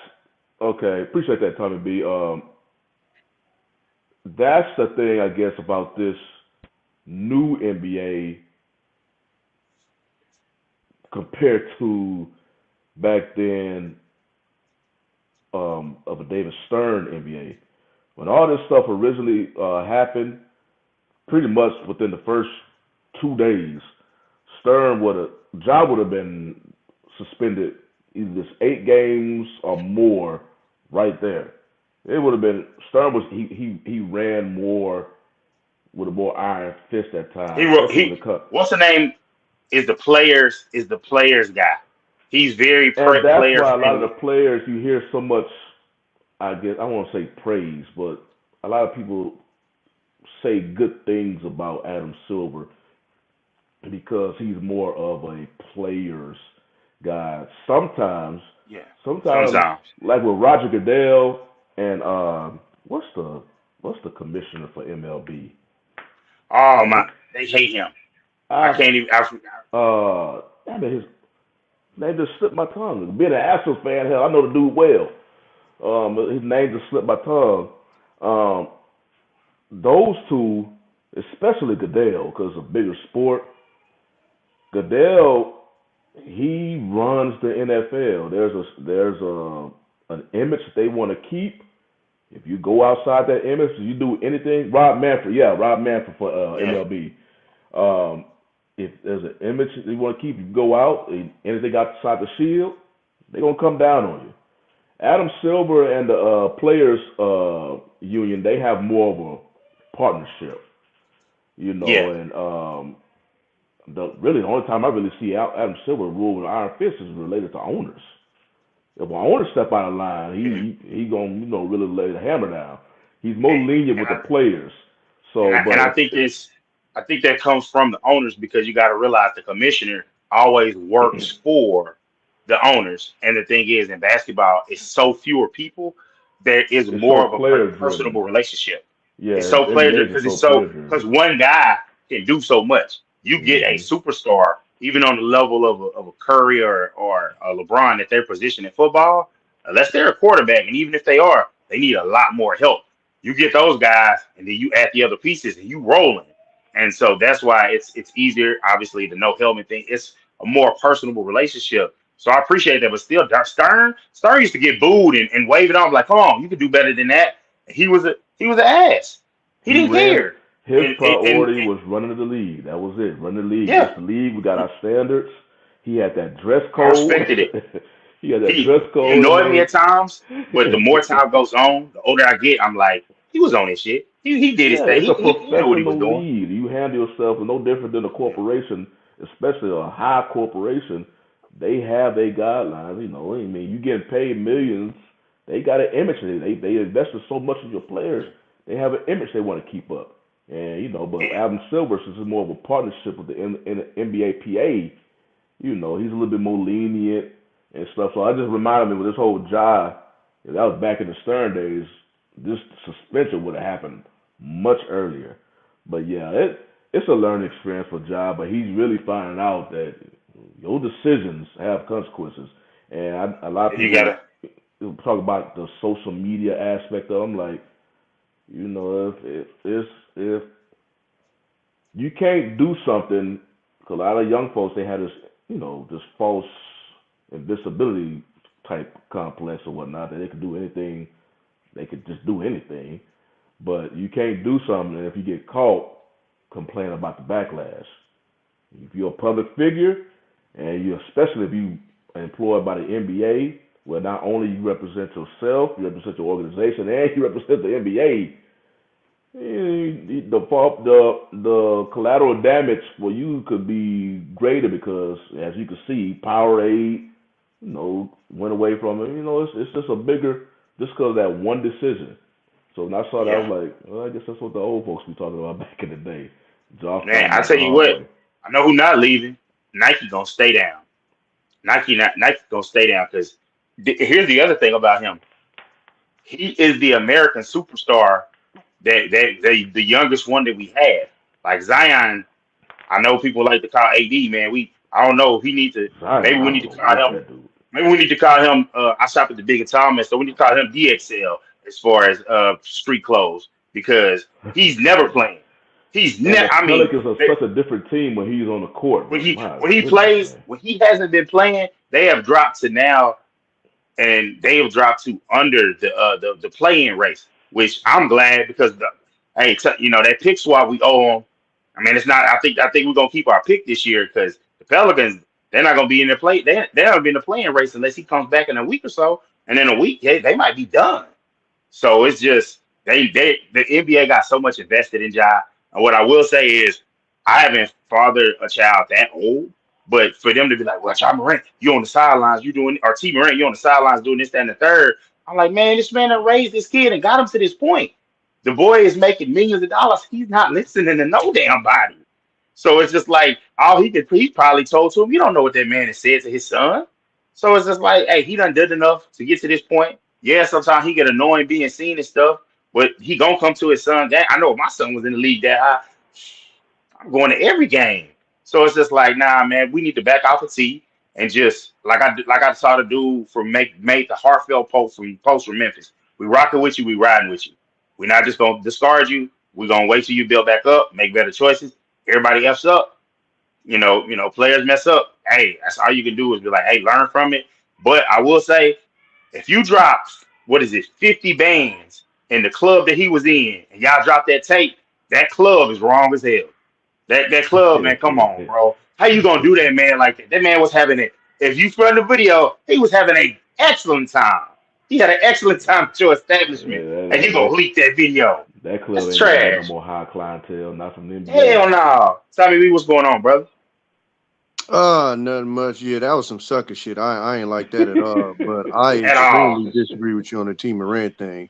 okay. Appreciate that, Tommy B. That's the thing I guess about this new NBA compared to back then of a David Stern NBA. When all this stuff originally happened, pretty much within the first 2 days, Stern would have John would have been suspended either this 8 games or more right there. It would have been Stern was he ran more with a more iron fist at He times, wrote especially when he. it cut. What's the name? Is the players guy. He's very And that's player why a lot of friendly. the players you hear so much, I guess I won't say praise, but a lot of people say good things about Adam Silver because he's more of a player's guy. Sometimes, Yeah. sometimes Sometimes. like with Roger Goodell and what's the what's the commissioner for MLB? Oh What, my, they hate him. I I can't even. I mean his name just slipped my tongue. Being an Astros fan, hell, I know the dude well. His name just slipped my tongue. Um, those two, especially Goodell, because it's a bigger sport. Goodell, he runs the NFL. There's a an image that they want to keep. If you go outside that image, you do anything. Rob Manfred for Yeah. MLB. Um, if there's an image that you want to keep, you go out. Anything outside the shield, they're gonna come down on you. Adam Silver and the players union, they have more of a partnership, Yeah. and the only time I really see Adam Silver rule with Iron Fist is related to owners. If an owner step out of line, Yeah. he gonna really lay the hammer down. He's more And, lenient and with the I players. and So, I and but I think this. I think that comes from the owners because you got to realize the commissioner always works for the owners. And the thing is, in basketball, it's so fewer people. There is it's so more of a player driven. personable relationship. Yeah, It's so player NBA is because so it's so player driven. because one guy can do so much. You get a Hmm. superstar, even on the level of a Curry or a LeBron at their position in football, unless they're a quarterback, and even if they are, they need a lot more help. You get those guys, and then you add the other pieces, and you rolling. And so that's why it's easier, obviously, the no helmet thing. It's a more personable relationship. So I appreciate that, but still, Stern used to get booed and wave it off like, "Come on, you can do better than that." He was an ass. He He didn't ran. care. His And priority was running the league. That was it. Running the league. This yeah, the league. We got our standards. He had that dress I code. respected it. He had that He dress he code. I annoyed me mean, at times, but the more time goes on, the older I get, I'm like, he was on his shit. He did his yeah, thing. it's He a he, he knew what he was professional doing. league. You handle yourself no different than a Yeah, corporation, especially a high corporation. They have their guidelines. I mean, you getting paid millions. They got an image. They invested so much in your players. yeah. They have an image they want to keep up. And but And, Adam Silver, since it's more of a partnership with the NBA PA, he's a little bit more lenient and stuff. So I just reminded me with this whole job, if that was back in the Stern days, this suspension would have happened much earlier. But yeah, it's a learning experience for Ja, but he's really finding out that your decisions have consequences. And a lot of and you people gotta talk about the social media aspect of. I'm like, if you can't do something, 'cause a lot of young folks they had this false invincibility type complex or whatnot that they could do anything, they could just do anything. But you can't do something, and if you get caught, complain about the backlash. If you're a public figure, and especially if you are employed by the NBA, where not only you represent yourself, you represent your organization, and you represent the NBA, the collateral damage for you could be greater because, as you can see, Powerade, went away from it. It's just a bigger just because of that one decision. So when I saw that, I yeah. was like, well, I guess that's what the old folks be talking about back in the day. Job Man, found I out the tell you hard what, way. I know who not leaving. Nike gonna stay down. Nike gonna stay down because here's the other thing about him. He is the American superstar the youngest one that we had. Like Zion, I know people like to call AD, man. I don't know. He need to Zion, maybe we I need don't to know call what him that dude. maybe we need to call him I shop at the Big and Tall Man, so we need to call him DXL as far as street clothes because he's never playing. He's And never the I mean Pelicans are such a different team when he's on the court, when but he my when he goodness, plays man. when he hasn't been playing, they have dropped to now and they have dropped to under the play-in race, which I'm glad because that pick swap we owe them. I mean, it's not. I think we're gonna keep our pick this year because the Pelicans they're not gonna be in the play. They're not gonna be in the playing race unless he comes back in a week or so, and in a week they might be done. So it's just the NBA got so much invested in Ja. And what I will say is I haven't fathered a child that old, but for them to be like, well, Ja Morant, you on the sidelines, you doing or T Morant, you on the sidelines doing this, that, and the third. I'm like, man, this man that raised this kid and got him to this point. The boy is making millions of dollars. He's not listening to no damn body. So it's just like all he probably told to him, you don't know what that man has said to his son. So it's just like, hey, he done did enough to get to this point. Yeah, sometimes he get annoying being seen and stuff, but he gonna come to his son. That I know if my son was in the league that high, I'm going to every game. So it's just like, nah, man, we need to back off a T and just like I saw the dude from made the heartfelt post from Memphis. We rocking with you, we riding with you. We're not just gonna discard you. We're gonna wait till you build back up, make better choices. Everybody f's up. Players mess up. Hey, that's all you can do is be like, hey, learn from it. But I will say, if you drop what is it, 50 bands in the club that he was in, and y'all drop that tape, that club is wrong as hell. That club, man, come on, bro. How you gonna do that, man? Like that? That man was having it. If you front the video, he was having an excellent time. He had an excellent time at your establishment, Yeah, and you gonna leak that video? that club That's ain't gonna have no trash. more high clientele, not from the NBA. Hell no. Tell me what's going on, brother. Nothing much. Yeah, that was some sucker shit. I ain't like that at all. But I At all. extremely disagree with you on the Team Morant thing,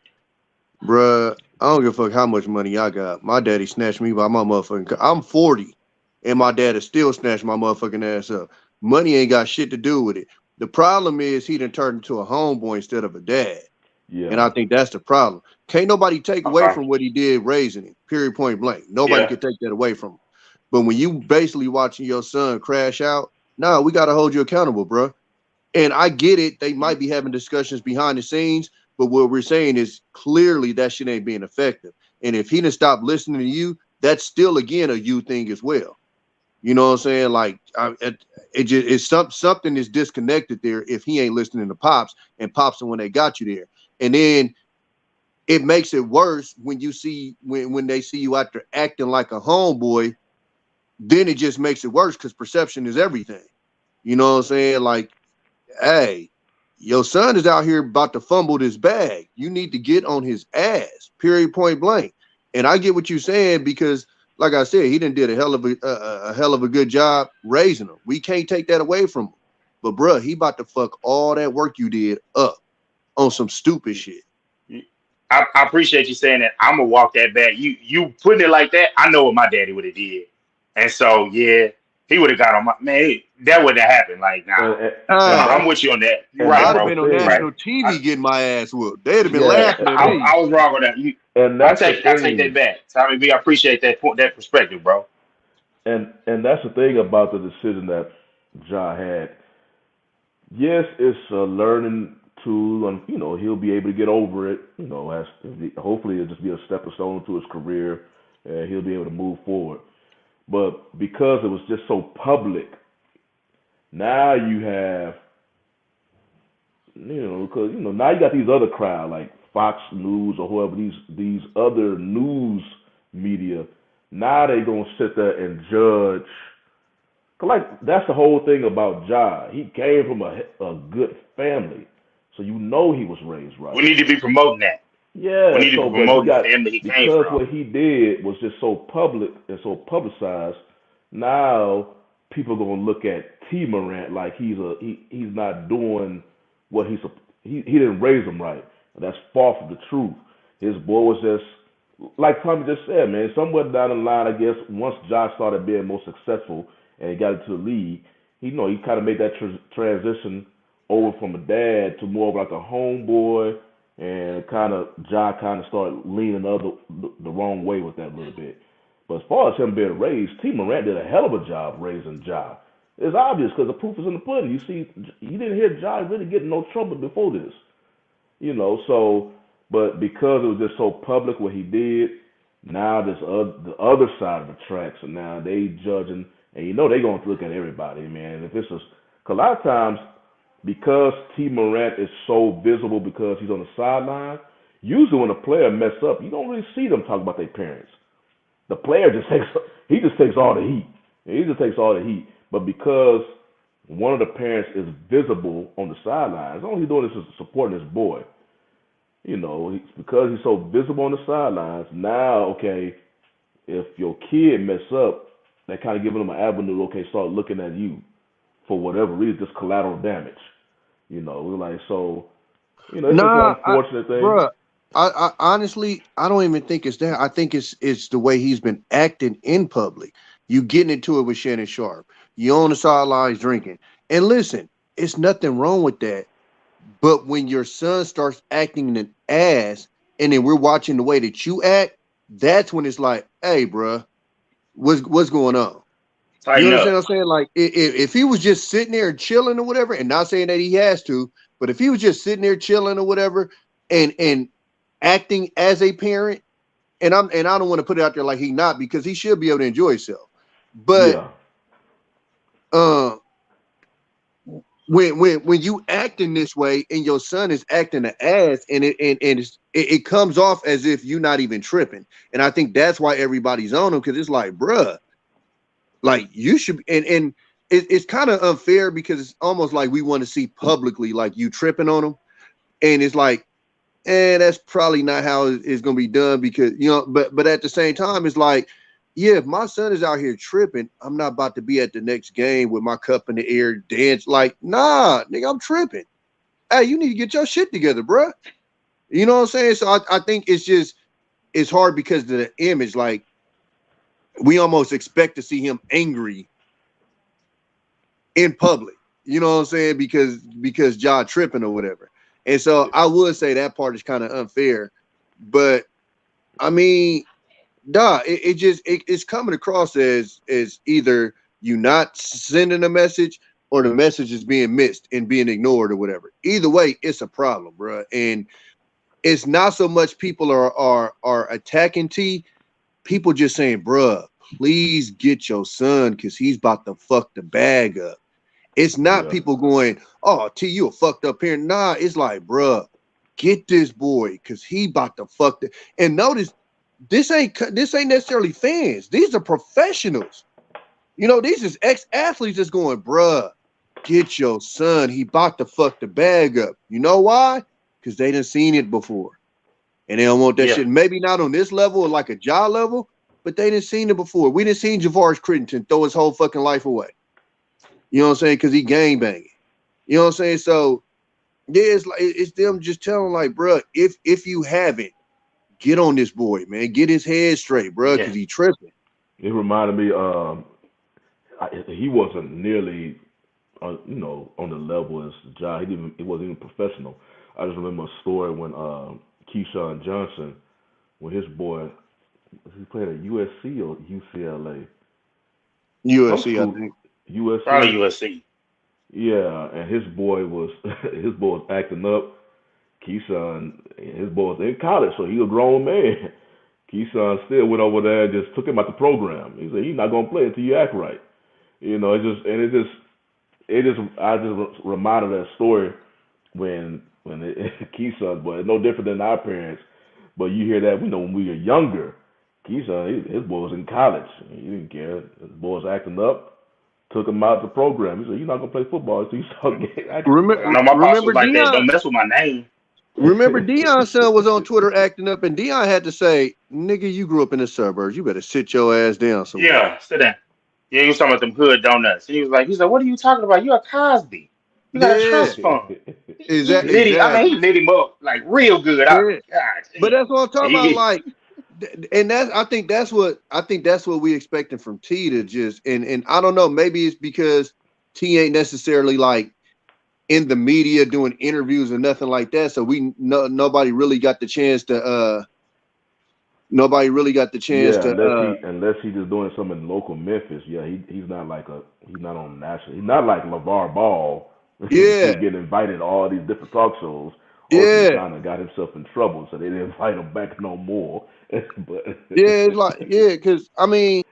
bruh. I don't give a fuck how much money I got. My daddy snatched me by my motherfucking. I'm 40, and my dad is still snatched my motherfucking ass up. Money ain't got shit to do with it. The problem is he done turned into a homeboy instead of a dad, and Yeah, I think that's the problem. Can't nobody take away Okay. from what he did raising him. Period. Point blank. Nobody Yeah. can take that away from him. But when you basically watching your son crash out, nah, we gotta hold you accountable, bro. And I get it. They might be having discussions behind the scenes, but what we're saying is clearly that shit ain't being effective. And if he didn't stop listening to you, that's still again a you thing as well. You know what I'm saying? Like it just it's something is disconnected there if he ain't listening to Pops and Pops are when they got you there. And then it makes it worse when you see when they see you out there acting like a homeboy, then it just makes it worse because perception is everything. You know what I'm saying? Like, hey, your son is out here about to fumble this bag. You need to get on his ass. Period. Point blank. And I get what you're saying because, like I said, he done did a hell of a good job raising him. We can't take that away from him. But bruh, he about to fuck all that work you did up on some stupid shit. I appreciate you saying that. I'm gonna walk that back. You putting it like that, I know what my daddy would have did. And so yeah, he would have got on my man. That wouldn't have happened. Like, nah. and, and Uh, I'm that's with you on that. You're and right, I'd that's have the bro. been on You're thing. right. national I, TV getting my ass whooped. They'd have been Yeah, laughing at me. I was wrong on that. and I that's the take I take that thing. back. Tommy B, I appreciate that point, that perspective, bro. And that's the thing about the decision that Ja had. Yes, it's a learning tool, and he'll be able to get over it. As hopefully it'll just be a stepping stone to his career, and he'll be able to move forward. But because it was just so public, now you have because now you got these other crowd like Fox News or whoever these other news media. Now they gonna sit there and judge. 'Cause like that's the whole thing about Ja. He came from a good family, so he was raised We right. need to be promoting that. We Yeah. need to be So but he promoting the got family he came because from. what he did was just so public and so publicized. Now people gonna look at T Morant like he's not doing what he didn't raise him right. That's far from the truth. His boy was just like Tommy just said, man. Somewhere down the line, I guess once Josh started being more successful and he got into the league, he kind of made that transition over from a dad to more of like a homeboy, and Josh kind of started leaning the wrong way with that a little bit. But as far as him being raised, T. Morant did a hell of a job raising Ja. It's obvious because the proof is in the pudding. You see, you didn't hear Ja really get in no trouble before this. So, but because it was just so public what he did, now this the other side of the tracks, and now they judging, and they gonna look at everybody, man. If it's cause a lot of times because T Morant is so visible because he's on the sideline, usually when a player mess up, you don't really see them talk about their parents. The player just takes all the heat. He just takes all the heat. But because one of the parents is visible on the sidelines, all he's doing is just supporting his boy. Because he's so visible on the sidelines. Now, okay, if your kid mess up, they kind of giving them an avenue. Okay, start looking at you for whatever reason, just collateral damage. We're like so. It's just an Nah, unfortunate thing. bruh, I honestly I don't even think it's that. I think it's the way he's been acting in public. You getting into it with Shannon Sharp. You on the sidelines drinking. And listen, it's nothing wrong with that. But when your son starts acting an ass, and then we're watching the way that you act, that's when it's like, hey, bruh, what's going on? You Tighten understand up. what I'm saying? Like, if he was just sitting there chilling or whatever, and not saying that he has to, but if he was just sitting there chilling or whatever, and acting as a parent, and I don't want to put it out there like he not, because he should be able to enjoy himself. But Yeah. uh, when you acting this way and your son is acting an ass, and it comes off as if you're not even tripping, and I think that's why everybody's on him, because it's like, bruh, like you should, and it's kind of unfair, because it's almost like we want to see publicly like you tripping on him, and it's like, that's probably not how it's gonna be done, because but at the same time, it's like, yeah, if my son is out here tripping, I'm not about to be at the next game with my cup in the air dance. Like, nah, nigga, I'm tripping. Hey, you need to get your shit together, bruh. You know what I'm saying? So I think it's hard because of the image. Like, we almost expect to see him angry in public. You know what I'm saying? Because Ja tripping or whatever. And so I would say that part is kind of unfair. But I mean, it's coming across as either you not sending a message, or the message is being missed and being ignored or whatever. Either way, it's a problem, bro. And it's not so much people are attacking T. People just saying, bruh, please get your son, because he's about to fuck the bag up. It's not Yeah. people going, oh, T, you a fucked up parent. Nah, it's like, bruh, get this boy, because he about to fuck the. And notice, this ain't necessarily fans. These are professionals. These is ex-athletes that's going, bruh, get your son. He about to fuck the bag up. You know why? Because they done seen it before. And they don't want that Yeah. shit. Maybe not on this level or like a jaw level, but they done seen it before. We done seen Javaris Crittenton throw his whole fucking life away. You know what I'm saying? Because he gang banging. You know what I'm saying? So yeah, it's like it's them just telling, like, bruh, if you haven't, get on this boy, man. Get his head straight, bruh, Yeah. because he tripping. It reminded me. He wasn't nearly, on the level as Ja. He wasn't even professional. I just remember a story when Keyshawn Johnson, when his boy, he played at USC or UCLA, some USC, I school, think. Probably USC. USC. Yeah, and his boy was his boy was acting up. Keyshawn, his boy was in college, so he a grown man. Keyshawn still went over there and just took him out the program. He said, "You're not gonna play until you act right." I just reminded that story when Keyshawn, but it's no different than our parents. But you hear that, when we were younger, Keyshawn, his boy was in college. He didn't care. His boy was acting up, took him out the program. He said, "You're not gonna play football until you start getting acting I Remember, know my pops was remember like that. Dion. Don't mess with my name. Remember right." Dion's son was on Twitter acting up, and Dion had to say, "Nigga, you grew up in the suburbs. You better sit your ass down somewhere." Yeah, sit down. Yeah, he was talking about them hood donuts. And he's like, what are you talking about? You're a Cosby. You got a Yeah, trust fund. He exactly, lit him. I mean, he exactly. lit him up like real good. I was Yeah, like, God but damn. that's what I'm And talking about. he, Like, and I think that's what we expecting from T, to just, and I don't know. Maybe it's because T ain't necessarily like in the media doing interviews or nothing like that. So nobody really got the chance to nobody really got the chance Yeah, to unless he just doing something in local Memphis. Yeah, he's not he's not on national. He's not like LeVar Ball. He yeah, was getting invited to all these different talk shows. Ultimately, yeah, kind of got himself in trouble, so they didn't invite him back no more. But yeah. It's like, yeah, because I mean,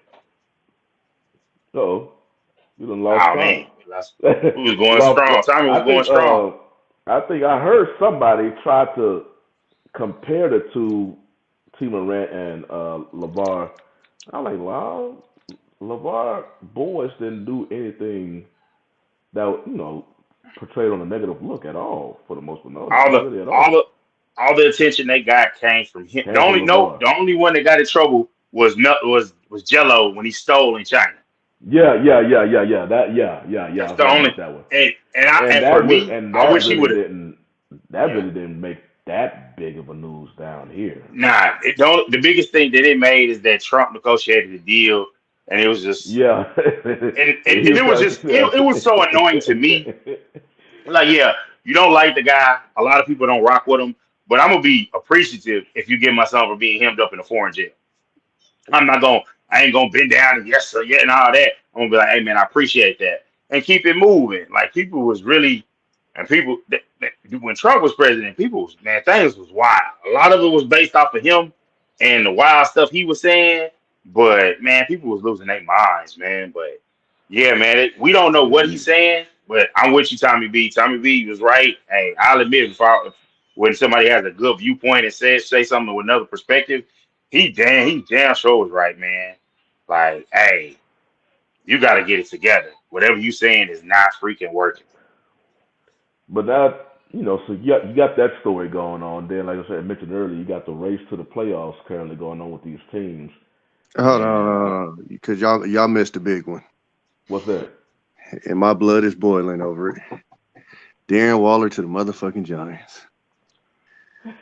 oh, we done lost oh man, Tommy. we was going strong. Well, Tommy was going strong. I think I heard somebody try to compare the two, T. Morant and LeVar. I'm like, wow, LeVar boys didn't do anything that portrayed on a negative look at all for the most part. No, All not the really at all all. the all the attention they got came from him. The Came from only no, LeVar. the only one that got in trouble was Jello when he stole in China. Yeah. I That's was the right only. about that one. And And for that me, I wish he would have. Yeah. really didn't make that big of a news down here. Nah, the biggest thing that it made is that Trump negotiated a deal and it was just Yeah. and He was it was trying just it was so annoying to me. to. Like, yeah, you don't like the guy. A lot of people don't rock with him, but I'm gonna be appreciative if you give my son for being hemmed up in a foreign jail. I'm not gonna, I ain't gonna bend down and yes sir, yeah, and all that. I'm gonna be like, hey man, I appreciate that, and keep it moving. Like people was really, and people when Trump was president, people was man, things was wild. A lot of it was based off of him and the wild stuff he was saying. But man, people was losing their minds, man. But yeah, man, we don't know what he's saying, but I'm with you, Tommy B. Tommy B was right. Hey, I'll admit when somebody has a good viewpoint and say something with another perspective, he damn sure was right, man. Like, hey, you got to get it together. Whatever you saying is not freaking working. But that, so you got that story going on. Then, like I said, I mentioned earlier, you got the race to the playoffs currently going on with these teams. Hold And on, because y'all missed a big one. what's that? And my blood is boiling over it. Darren Waller to the motherfucking Giants. You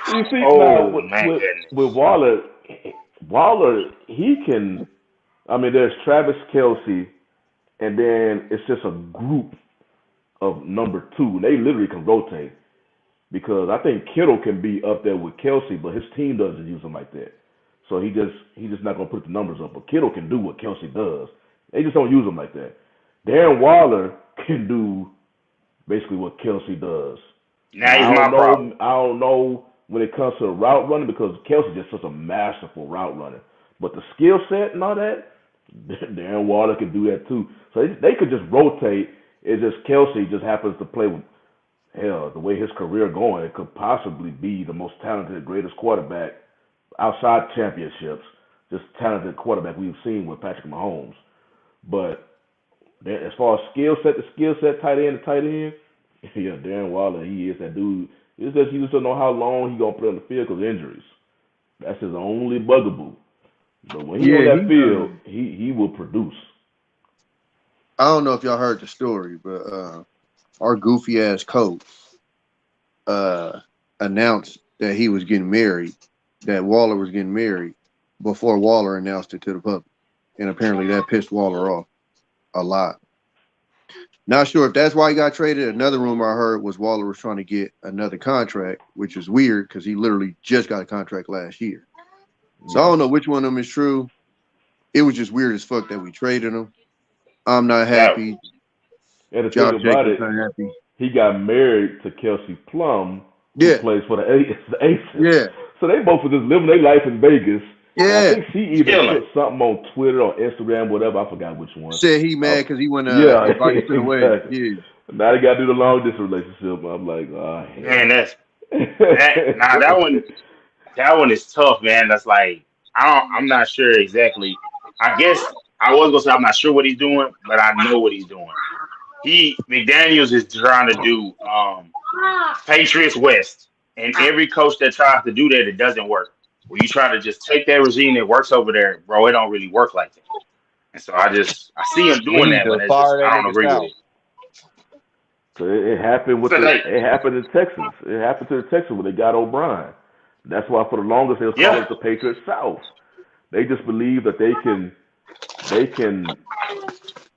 see, now Oh, my goodness. with Waller, he can. I mean, there's Travis Kelce, and then it's just a group of number two. They literally can rotate because I think Kittle can be up there with Kelce, but his team doesn't use him like that. So he's just not gonna put the numbers up. But Kittle can do what Kelce does. They just don't use him like that. Darren Waller can do basically what Kelce does. Now he's my problem. I don't know when it comes to route running because Kelce's just such a masterful route runner. But the skill set and all that, Darren Waller can do that too. So they could just rotate. It's just Kelce just happens to play with hell the way his career going. It could possibly be the most talented, greatest quarterback outside championships. Just talented quarterback we've seen with Patrick Mahomes. But as far as the skill set, tight end to tight end, yeah, Darren Waller, he is that dude. It's just you just don't know how long he gonna play on the field because of injuries. That's his only bugaboo. But when he on that field, he will produce. I don't know if y'all heard the story, but our goofy ass coach announced that he was getting married, that Waller was getting married before Waller announced it to the public, and apparently that pissed Waller off a lot. Not sure if that's why he got traded. Another rumor I heard was Waller was trying to get another contract, which is weird because he literally just got a contract last year. So I don't know which one of them is true. It was just weird as fuck that we traded him. I'm not happy. And the thing about it, he got married to Kelsey Plum, who plays for the Aces. Yeah. So they both were just living their life in Vegas. Yeah. I think she even put something on Twitter or Instagram, whatever. I forgot which one. Said he mad because he went invited to the wedding. Yeah. Now they got to do the long distance relationship. I'm like, oh, man, that one is tough, man. That's like I'm not sure exactly. I guess I was gonna say I'm not sure what he's doing, but I know what he's doing. McDaniels is trying to do Patriots West, and every coach that tries to do that, it doesn't work. When you try to just take that regime that works over there, bro, it don't really work like that. And so I see him doing that, but I don't agree with it. So it happened it happened in Texas. It happened to the Texans when they got O'Brien. That's why for the longest they was calling it the Patriots South. They just believe that they can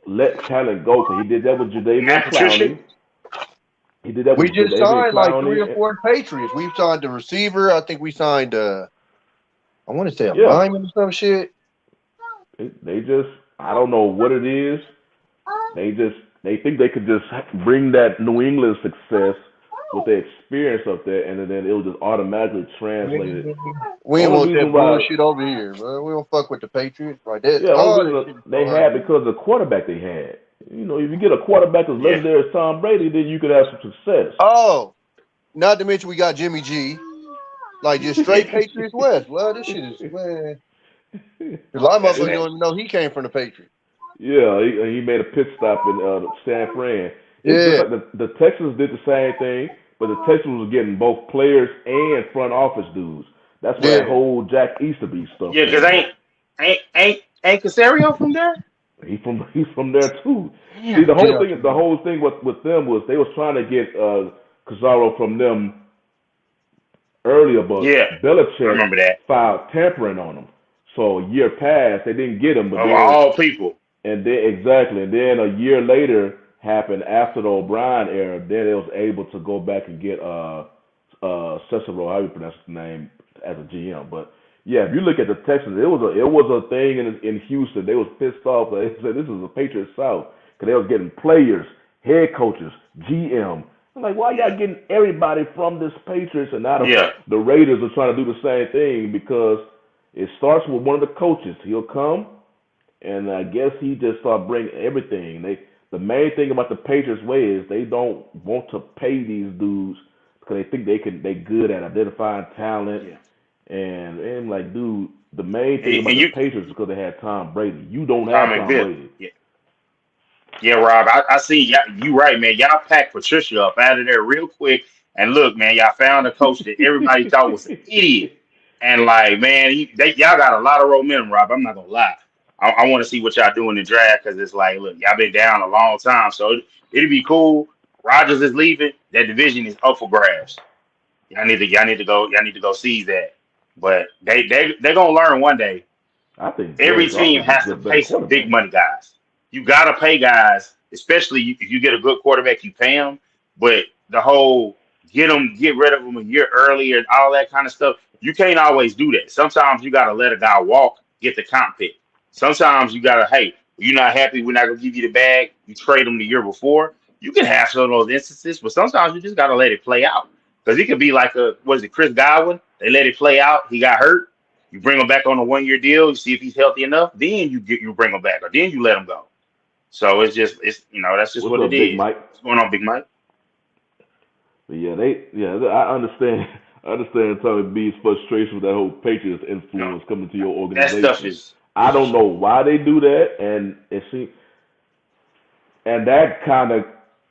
let talent go. So he did that with Jadeveon Clowney. He did that with We just signed like 3 or 4 Patriots. We've signed the receiver. I think we signed I want to say a lineman or some shit. They just, I don't know what it is. They think they could just bring that New England success with the experience up there, and then it'll just automatically translate it. We ain't want that bullshit over here, bro. We don't fuck with the Patriots. Right there. Yeah, they had because of the quarterback they had. You know, if you get a quarterback as legendary as Tom Brady, then you could have some success. Oh, not to mention we got Jimmy G. Like just straight Patriots West. Well, this shit is, man. A lot of motherfuckers don't even know he came from the Patriots. Yeah, he made a pit stop in San Fran. It's just like the Texans did the same thing, but the Texans was getting both players and front office dudes. That's why that whole Jack Easterby stuff. Yeah, because ain't Casario from there? He's from there too. See, the whole thing with them was they was trying to get Casario from them earlier, but Belichick filed tampering on him. So a year passed, they didn't get him, but Of then all people. and then exactly, and then a year later happened after the O'Brien era. Then they was able to go back and get Cicero, how you pronounce his name, as a GM. But yeah, if you look at the Texans, it was a thing in Houston. They was pissed off. They said this is a Patriots South because they was getting players, head coaches, GM. I'm like, why y'all getting everybody from this Patriots? And now Yeah. the Raiders are trying to do the same thing because it starts with one of the coaches. He'll come, and I guess he just start bringing everything. The main thing about the Patriots way is they don't want to pay these dudes because they think they good at identifying talent. Yeah. And I'm like, dude, the main thing about And the you, Patriots is because they had Tom Brady. You don't Tom have Tom McVay. Brady. Yeah. Yeah, Rob, I see you right, man. Y'all packed Patricia up out of there real quick. And look, man, y'all found a coach that everybody thought was an idiot. And like, man, y'all got a lot of momentum, Rob. I'm not gonna lie. I want to see what y'all do in the draft because it's like, look, y'all been down a long time, so it'd be cool. Rodgers is leaving. That division is up for grabs. Y'all need to go seize that. But they're gonna learn one day. I think Every Jared Goff team is a has to good, better pay some big quarterback. money guys. You got to pay guys, especially if you get a good quarterback, you pay them. But the whole get rid of them a year early and all that kind of stuff, you can't always do that. Sometimes you got to let a guy walk, get the comp pick. Sometimes you got to, hey, you're not happy, we're not going to give you the bag. You trade them the year before. You can have some of those instances, but sometimes you just got to let it play out. Because it could be like Chris Godwin? They let it play out. He got hurt. You bring him back on a 1 year deal. You see if he's healthy enough. Then you bring him back, or then you let him go. So it's that's just What's what it up, Big is. Mike? What's going on, Big Mike? But I understand. I understand Tommy B's frustration with that whole Patriots No, influence coming to your that stuff organization. is I don't know why they do that, and it seems, and that kind of,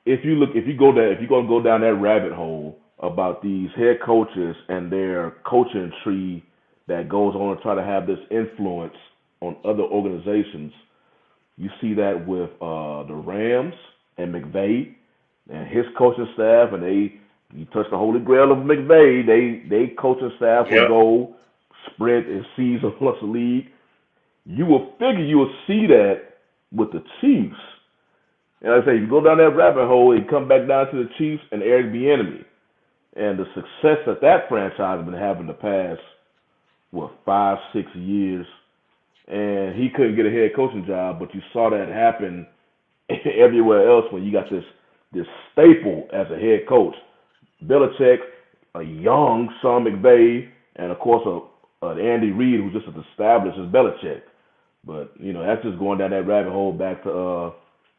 if you're gonna go down that rabbit hole about these head coaches and their coaching tree that goes on to try to have this influence on other organizations. You see that with the Rams and McVay and his coaching staff, and you touch the holy grail of McVay. They coaching staff will yep, go sprint and seize a plus league. You will figure you will see that with the Chiefs. And like I say, you go down that rabbit hole and come back down to the Chiefs and Eric Bieniemy and the success that franchise has been having the past 5-6 years, and he couldn't get a head coaching job, but you saw that happen everywhere else when you got this staple as a head coach. Belichick, a young Sean McVay, and of course an Andy Reid who's just as established as Belichick. But that's just going down that rabbit hole back to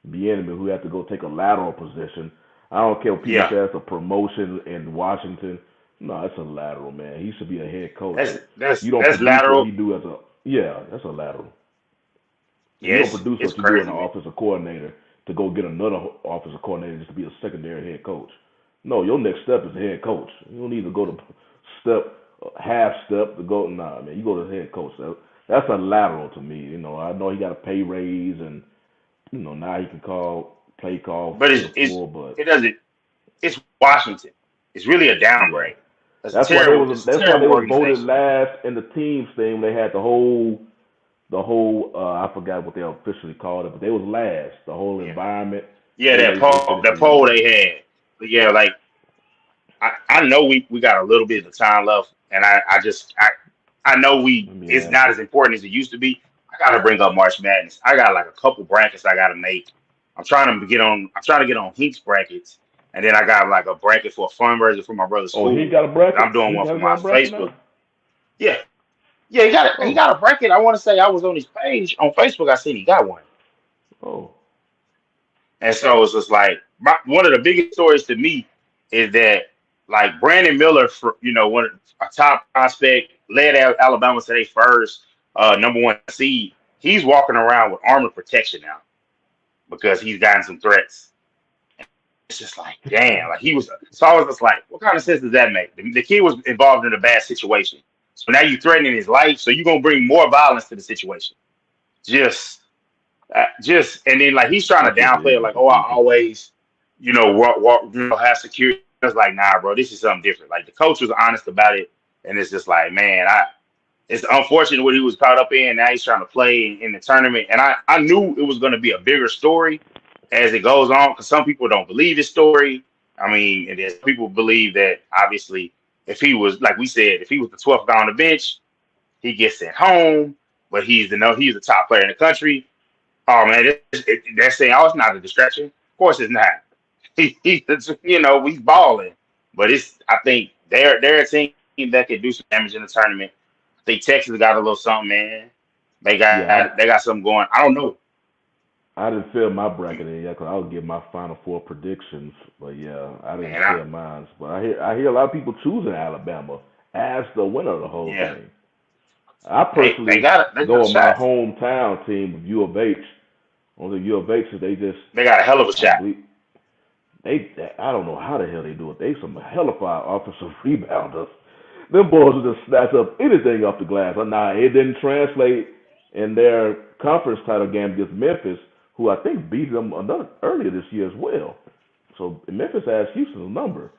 Bieniemy, who had to go take a lateral position. I don't care what people yeah. say it's a promotion in Washington. No, it's a lateral, man. He should be a head coach. You don't That's produce what lateral. he do as a that's a lateral. You don't Yes, produce it's what you do in crazy, an man. offensive coordinator to go get another offensive coordinator just to be a secondary head coach. No, your next step is the head coach. You don't need to go to half step to go. Nah, man, you go to the head coach. That's a lateral to me. I know he got a pay raise, and now he can play call But to the floor, but it doesn't. It's Washington. It's really a yeah. downgrade. That's why they was It's a that's why they terrible was voted organization. last in the teams thing. They had the whole I forgot what they officially called it, but they was last. The whole Yeah, environment, yeah. they finished That poll last. they had. But yeah, like I know we got a little bit of time left, and I know Let me it's ask not you. as important as it used to be. I gotta bring up March Madness. I got like a couple brackets I gotta make. I'm trying to get on Heat's brackets, and then I got like a bracket for a fundraiser for my brother's Oh, he school. got a And I'm bracket. doing He one got for his my own bracket Facebook. now. Yeah, yeah. He Oh, got a bracket. I want to say I was on his page on Facebook. I seen he got one. oh, And so it's just like one of the biggest stories to me is that like Brandon Miller, for a top prospect, led Alabama to their first number 1 seed. He's walking around with armor protection now because he's gotten some threats. It's just like, damn, like he was. So I was just like, what kind of sense does that make? The kid was involved in a bad situation, so now you're threatening his life. So you're gonna bring more violence to the situation. Just and then like he's trying that's to just downplay it, like, oh, I inconsistency. always, have security. It's like, nah, bro, this is something different. Like the coach was honest about it, and it's just like, man, It's unfortunate what he was caught up in. Now he's trying to play in the tournament. And I knew it was going to be a bigger story as it goes on because some people don't believe his story. I mean, and there's people believe that obviously if he was, like we said, if he was the 12th guy on the bench, he gets sent home, but he's the top player in the country. Oh, man, they're saying, oh, it's not a distraction. Of course it's not. He's balling. But I think they're a team that could do some damage in the tournament. I think Texas got a little something, man. They Yeah, got something going. I don't know. I didn't fill my bracket in yet because I would give my Final Four predictions. But yeah, I didn't Man, fill mine. But I hear a lot of people choosing Alabama as the winner of the whole yeah. thing. I They personally got go a with my shot. hometown team of U of H. On the U of H, they just They got a hell of a I shot. believe I don't know how the hell they do it. They some hellified offensive rebounders. Them boys will just snatch up anything off the glass. Now it didn't translate in their conference title game against Memphis, who I think beat them earlier this year as well. So Memphis has Houston's number.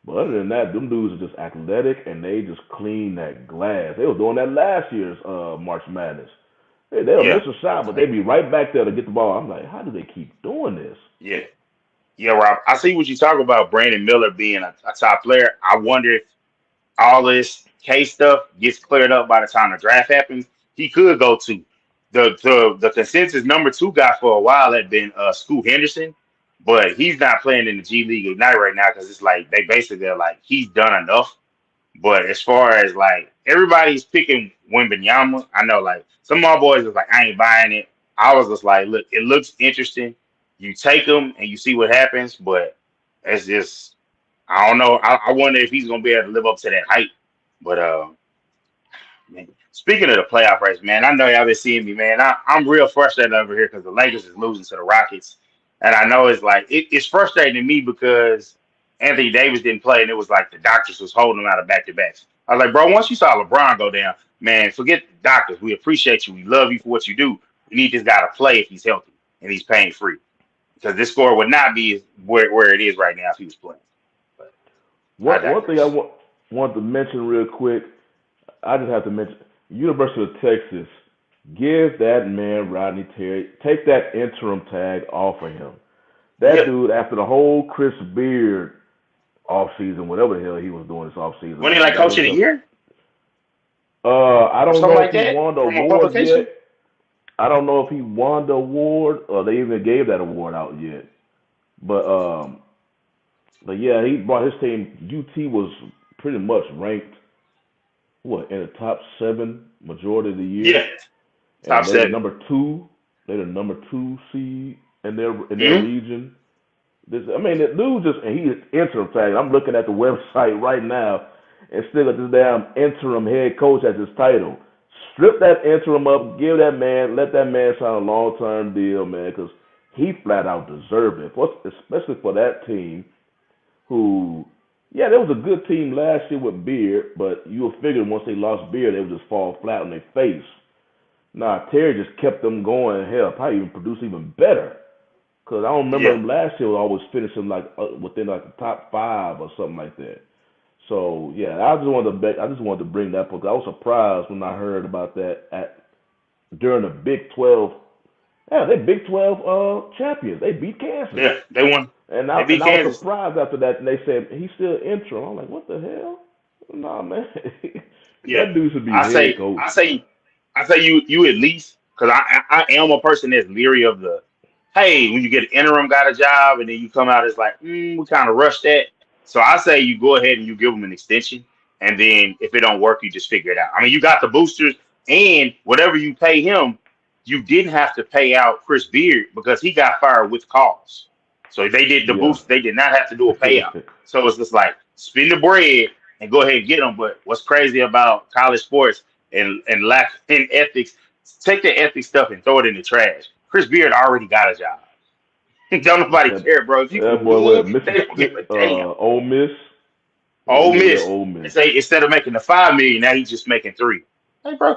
But other than that, them dudes are just athletic and they just clean that glass. They were doing that last year's March Madness. They'll Yeah. miss a shot, but they'll be right back there to get the ball. I'm like, how do they keep doing this? Yeah. Yeah, Rob. I see what you talk about Brandon Miller being a top player. I wonder if all this case stuff gets cleared up by the time the draft happens. He could go to the consensus number 2 guy for a while had been Scoot Henderson, but he's not playing in the G League Ignite right now because it's like they basically are like he's done enough. But as far as like everybody's picking Wembanyama, I know like some of my boys was like I ain't buying it. I was just like, look, it looks interesting. You take him and you see what happens, but it's just I don't know. I wonder if he's gonna be able to live up to that hype. But man, speaking of the playoff race, man, I know y'all been seeing me, man. I'm real frustrated over here because the Lakers is losing to the Rockets, and I know it's like it's frustrating to me because Anthony Davis didn't play, and it was like the doctors was holding him out of back to backs. I was like, bro, once you saw LeBron go down, man, forget the doctors. We appreciate you. We love you for what you do. We need this guy to play if he's healthy and he's pain free because this score would not be where it is right now if he was playing. But I One thing I digress. want to mention real quick, I just have to mention University of Texas. Give that man Rodney Terry, take that interim tag off of him. That Yep. dude, after the whole Chris Beard off season, whatever the hell he was doing this off season, Wasn't he man, like got coach of the himself. year I or don't something know if like he that won the from a award publication? yet. I don't know if he won the award or they even gave that award out yet. But yeah, he brought his team. UT was pretty much ranked in the top 7 majority of the year, Yeah, top and they the 7. number 2. They the number 2 seed in their Hmm. region. I mean, the dude just and he's interim tag. I'm looking at the website right now and still got this damn interim head coach as his title. Strip that interim up, let that man sign a long term deal, man, because he flat out deserved it. Especially for that team who, yeah, there was a good team last year with Beard, but you would figure once they lost Beard, they would just fall flat on their face. Nah, Terry just kept them going. Hell, probably even produced even better. Cause I don't remember Yeah, him last year was always finishing like within like the top 5 or something like that. So yeah, I just wanted to bring that up because I was surprised when I heard about that during the Big 12. Yeah, they Big 12 champions. They beat Kansas. yeah, they won. And I They and beat I was Kansas. surprised after that, and they said he's still interim. I'm like, what the hell? Nah, man, Yeah, that dude should be I head say, coach, I man. say, I say you at least because I am a person that's leery of the hey when you get an interim got a job and then you come out it's like we kind of rushed that. So I say you go ahead and you give them an extension and then if it don't work you just figure it out. I mean you got the boosters and whatever you pay him, you didn't have to pay out Chris Beard because he got fired with cause. So they did the Yeah. boost. They did not have to do a payout. So it's just like spend the bread and go ahead and get them. But what's crazy about college sports and lack in ethics, take the ethics stuff and throw it in the trash. Chris Beard already got a job. Don't nobody that care, bro. If you that can boy win, went they don't give a Mississippi, damn. Ole Miss. He Ole went to Miss, Ole they Miss. say instead of making the 5 million, now he's just making 3. Hey, bro,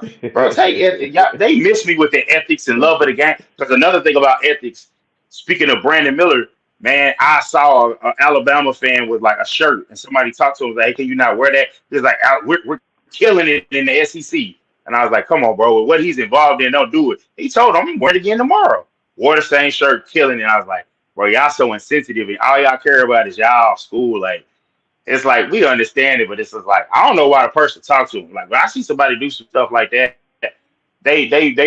take it. Y'all, they miss me with the ethics and love of the game. Because another thing about ethics, speaking of Brandon Miller, man, I saw an Alabama fan with like a shirt, and somebody talked to him like, "Hey, can you not wear that?" He's like, we're killing it in the SEC." And I was like, come on, bro. What he's involved in, don't do it. He told him, I'm wearing it again tomorrow. Wore the same shirt, killing it. And I was like, bro, y'all so insensitive. And all y'all care about is y'all school. Like, it's like, we understand it, but it's just like, I don't know why the person talks to him. Like, when I see somebody do some stuff like that, they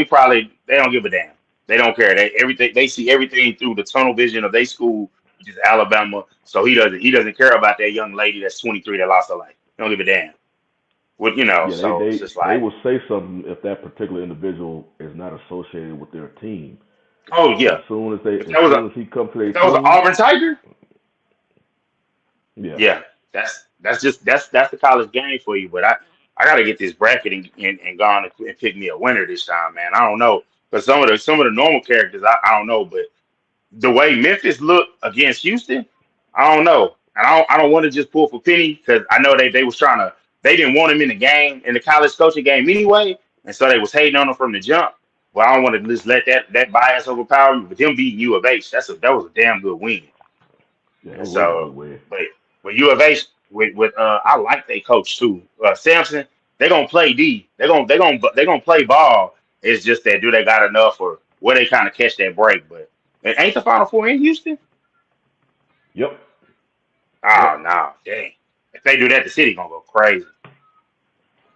probably, they don't give a damn. They don't care. They see everything through the tunnel vision of their school, which is Alabama. So he doesn't care about that young lady that's 23 that lost her life. He don't give a damn. What Yeah, so it's just they like, will say something if that particular individual is not associated with their team. oh As yeah. soon as If that was a he comes to their if that was an team, Auburn Tiger, yeah. yeah, that's the college game for you. But I got to get this bracket and go on and pick me a winner this time, man. I don't know, because some of the normal characters I don't know, but the way Memphis looked against Houston, I don't know. And I don't want to just pull for Penny because I know they was trying to, they didn't want him in the game, in the college coaching game anyway, and so they was hating on him from the jump. Well, I don't want to just let that bias overpower me. But them beating U of H, that was a damn good win. Yeah, it And was a so, good win. but with U of H, with I like they coach too. Sampson, they gonna play D. They gonna play ball. It's just that do they got enough or where they kind of catch that break? But it ain't the Final Four in Houston. Yep, Oh yep. no, dang! If they do that, the city gonna go crazy.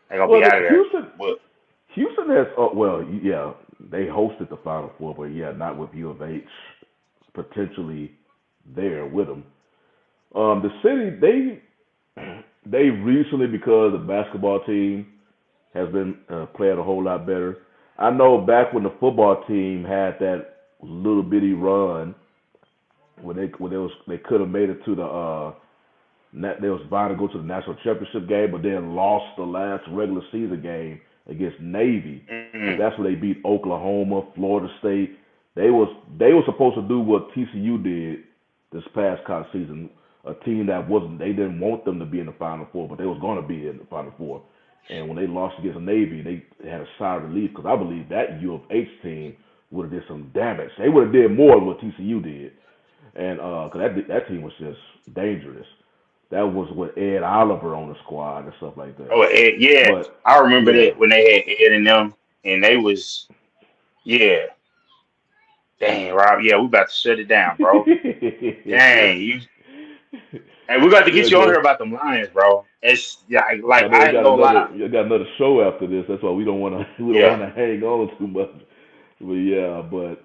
They gonna Well, be out of there. Well, Houston has. Well, yeah, they hosted the Final Four, but yeah, not with U of H potentially there with them. The city they recently, because the basketball team has been playing a whole lot better. I know back when the football team had that little bitty run when they could have made it to the they was bound to go to the national championship game, but then lost the last regular season game against Navy, and mm, that's where they beat Oklahoma, Florida State. They were supposed to do what TCU did this past college season, a team that wasn't. They didn't want them to be in the Final Four, but they was going to be in the Final Four. And when they lost against Navy, they had a sigh of relief because I believe that U of H team would have did some damage. They would have did more than what TCU did, and because that team was just dangerous. That was with Ed Oliver on the squad and stuff like that. oh Ed, yeah, But I remember yeah, that when they had Ed and them, and they was yeah. Dang, Rob, yeah, we about to shut it down, bro. Dang, you. Hey, we got to yeah, get you on go. here about them Lions, bro. It's yeah, I like know I ain't gonna lie. you got another show after this. That's why we don't want to we don't Yeah, want to hang on too much. But yeah, but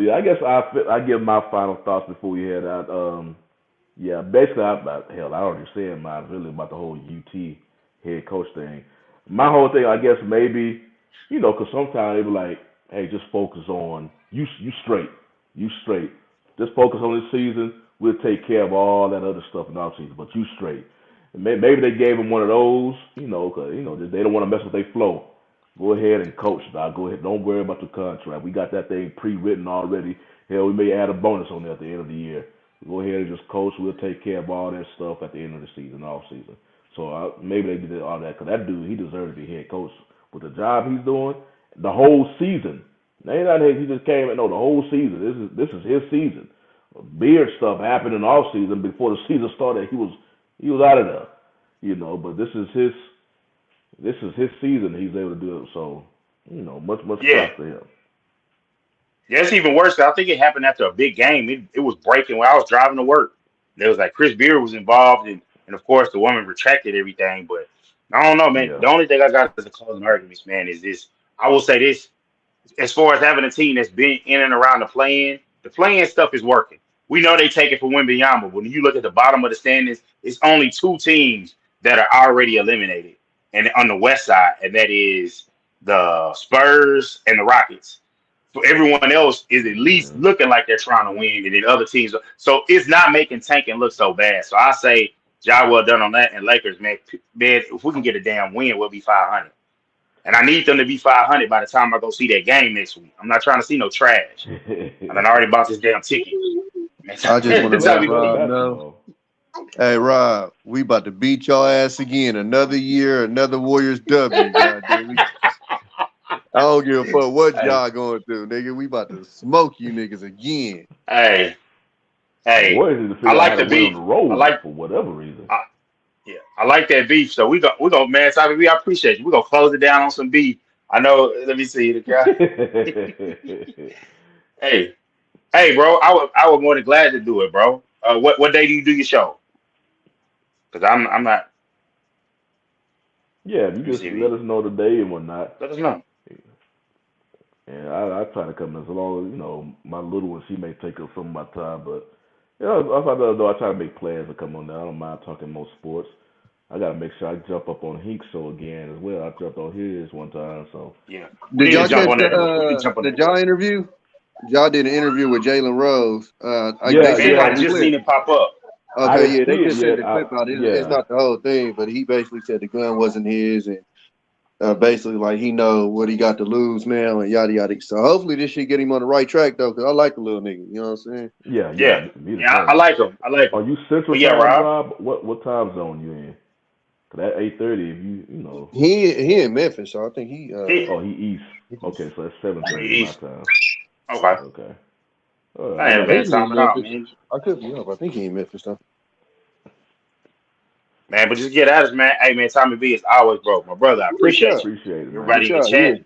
yeah, I guess I give my final thoughts before we head out. Yeah, basically, hell, I already said mine really about the whole UT head coach thing. My whole thing, I guess, maybe, because sometimes they be like, hey, just focus on you straight. Just focus on this season. We'll take care of all that other stuff in our season, but you straight. And maybe they gave him one of those, because they don't want to mess with their flow. Go ahead and coach, dog. Go ahead. Don't worry about the contract. We got that thing pre-written already. Hell, we may add a bonus on there at the end of the year. Go ahead and just coach. We'll take care of all that stuff at the end of the season, off season. So maybe they did all that because that dude, he deserved to be head coach with the job he's doing the whole season. Ain't not he just came. No, the whole season. This is his season. Beard stuff happened in off season before the season started. He was out of there, But this is his season. He's able to do it. So much yeah. props to him. Yeah, it's even worse. I think it happened after a big game. It was breaking when I was driving to work. There was like Chris Beard was involved, and of course the woman retracted everything. But I don't know, man. Yeah. The only thing I got as a closing arguments, man, is this. I will say this: as far as having a team that's been in and around the playing stuff is working. We know they take it for Wembanyama, but when you look at the bottom of the standings, it's only two teams that are already eliminated, and on the West side, and that is the Spurs and the Rockets. So everyone else is at least Yeah. looking like they're trying to win, and then other teams. So it's not making tanking look so bad. So I say, well done on that. And Lakers, man, if we can get a damn win, we'll be 500. And I need them to be 500 by the time I go see that game next week. I'm not trying to see no trash. And I already bought this damn ticket. I just want to You're let right. You Rob love know. basketball. Hey Rob, we about to beat your ass again. Another year, another Warriors W. Goddamn. I don't give a fuck what hey, y'all going through, nigga. We about to smoke you niggas again. hey, The hey. Warriors need to I figure out how like to the win on beat. the I road like, for whatever reason. I, yeah, I like that beef. So we go, man. Tommy B, I appreciate you. We're gonna close it down on some beef. I know. Let me see the guy. Hey, hey, bro. I would more than glad to do it, bro. What day do you do your show? Because I'm not. Yeah, Let you me just see. let us know the day and whatnot. Let us know. And I try to come as long as, my little one, she may take up some of my time, but I try to make plans to come on there. I don't mind talking more sports. I gotta make sure I jump up on Henk's show again as well. I jumped on his one time, so Yeah, we Did need to y'all jump catch on that. We need to jump on did that. y'all interview? Y'all did an interview with Jalen Rose. They yeah, sent Man, out I the yeah. just clip. seen it pop up. I Okay, didn't yeah, see they it just sent yet. the clip out. It's Yeah, not the whole thing, but he basically said the gun wasn't his, and basically like he know what he got to lose now, and yada yada. So hopefully this shit get him on the right track though, because I like the little nigga. You know what I'm saying? yeah. Yeah, Me the yeah, I same. like him. I like him. Are you Central But yeah, Time, Rob. Rob? What time zone you in? 'Cause at 8:30, if He in Memphis, so I think he He, oh, he East. Okay, so it's 7:30 my he's time. okay. Okay. All I right. ain't a I bad think he time in at all, Memphis. man. I could be up. I think he in Memphis though. Man, but just get at us, man. Hey, man, Tommy B is always broke, my brother. I For appreciate sure, you. Appreciate it, man. for Everybody in the sure. Yeah. chat,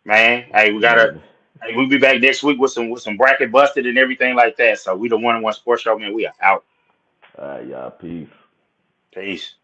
man. Hey, we gotta. Man. Hey, we'll be back next week with some bracket busted and everything like that. So we the 1-on-1 sports show, man. We are out. All right, y'all. Peace. Peace.